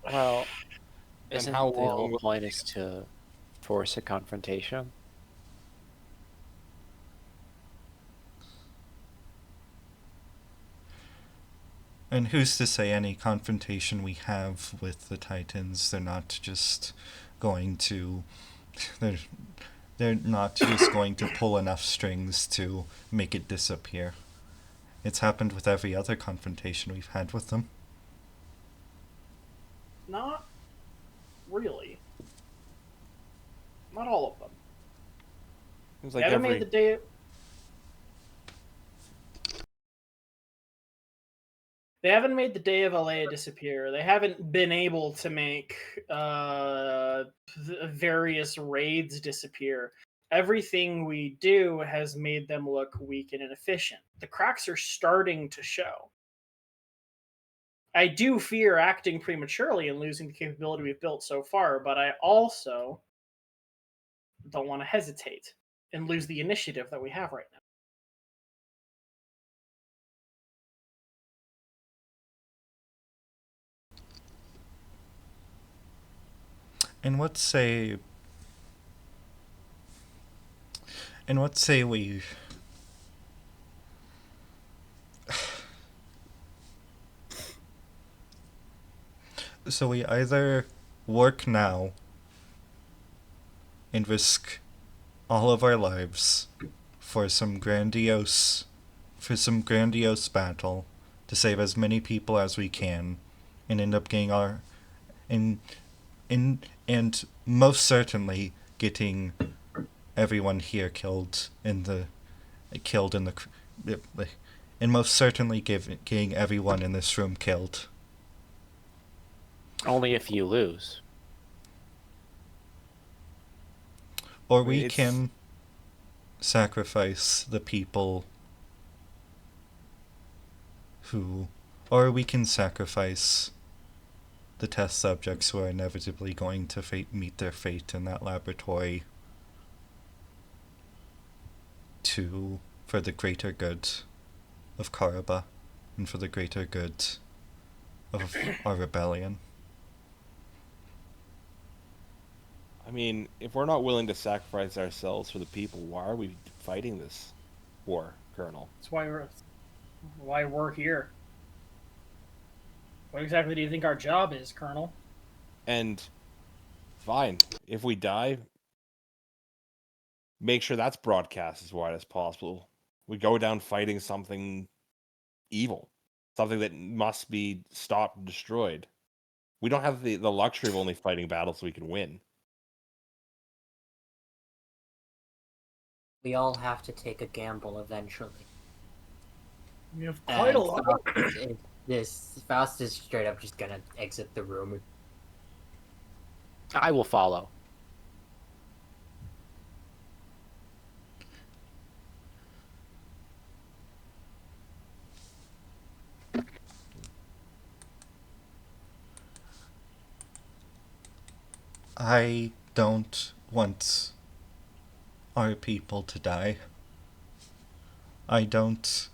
Well, isn't how the long whole will- point is to force a confrontation? And who's to say any confrontation we have with the Titans, they're not just going to they're not just going to pull enough strings to make it disappear. It's happened with every other confrontation we've had with them. Not really. Not all of them. Seems They like haven't every made the day. They haven't made the Day of LA disappear. They haven't been able to make various raids disappear. Everything we do has made them look weak and inefficient. The cracks are starting to show. I do fear acting prematurely and losing the capability we've built so far, but I also don't want to hesitate and lose the initiative that we have right now. And what say we so we either work now and risk all of our lives for some grandiose battle to save as many people as we can and end up getting our and most certainly getting everyone here killed in the and most certainly getting everyone in this room killed. Only if you lose. Or we It's- can sacrifice the people or we can sacrifice the test subjects who are inevitably going to meet their fate in that laboratory for the greater good of Karaba and for the greater good of our rebellion. I mean, if we're not willing to sacrifice ourselves for the people, why are we fighting this war, Colonel? That's why we're here. What exactly do you think our job is, Colonel? And fine, if we die, make sure that's broadcast as wide as possible. We go down fighting something evil, something that must be stopped and destroyed. We don't have the luxury of only fighting battles we can win. We all have to take a gamble eventually. We have quite a lot. Faust is straight up just gonna exit the room. I will follow. I don't want our people to die. I don't.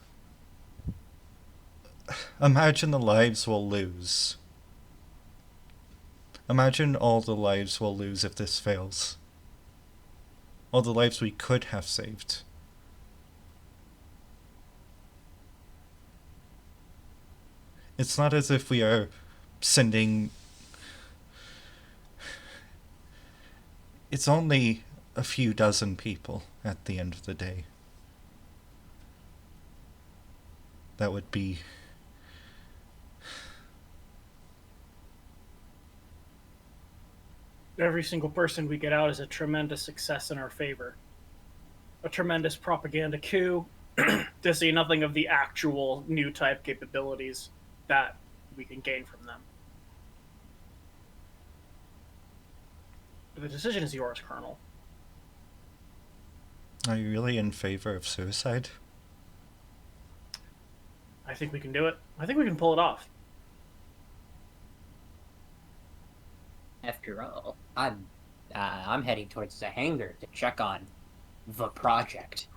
Imagine the lives we'll lose. Imagine all the lives we'll lose if this fails. All the lives we could have saved. It's not as if we are sending. It's only a few dozen people at the end of the day. That would be. Every single person we get out is a tremendous success in our favor. A tremendous propaganda coup to see nothing of the actual new type capabilities that we can gain from them. But the decision is yours, Colonel. Are you really in favor of suicide? I think we can do it. I think we can pull it off. After all, I'm heading towards the hangar to check on the project.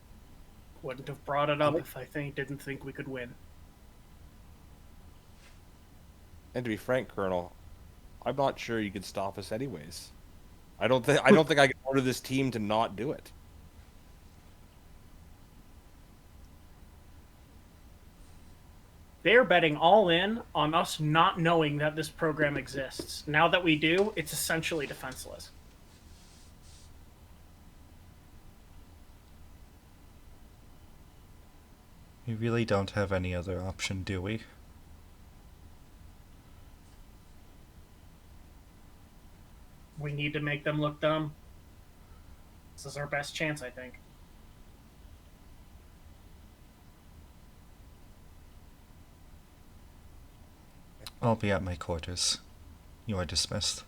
Wouldn't have brought it up if I didn't think we could win. And to be frank, Colonel, I'm not sure you could stop us anyways. I don't think I can order this team to not do it. They are betting all in on us not knowing that this program exists. Now that we do, it's essentially defenseless. We really don't have any other option, do we? We need to make them look dumb. This is our best chance, I think. I'll be at my quarters. You are dismissed.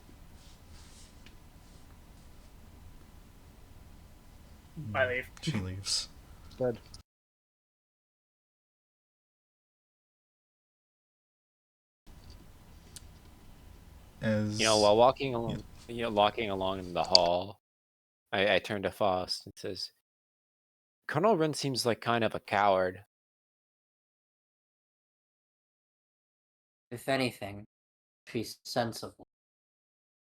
I leave. She leaves. Good. As While walking along, walking along in the hall, I turn to Faust and says, "Colonel Ren seems like kind of a coward." If anything, she's sensible.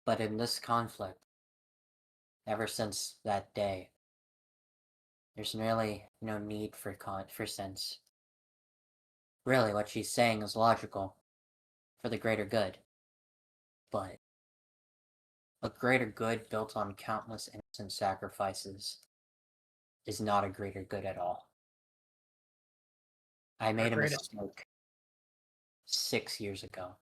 But in this conflict, ever since that day, there's really no need for sense. Really, what she's saying is logical, for the greater good. But a greater good built on countless innocent sacrifices is not a greater good at all. I made a greatest- mistake 6 years ago.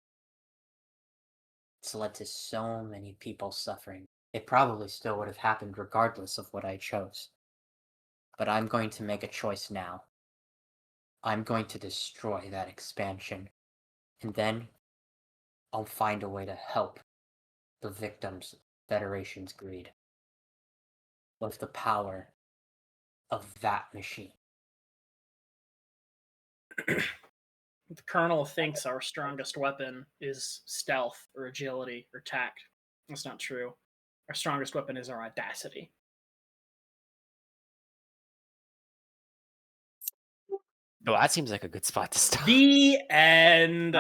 It's led to so many people suffering. It probably still would have happened regardless of what I chose. But I'm going to make a choice now. I'm going to destroy that expansion. And then I'll find a way to help the victims of Federation's greed with the power of that machine. The Colonel thinks our strongest weapon is stealth or agility or tact. That's not true. Our strongest weapon is our audacity. Well, that seems like a good spot to stop. The end.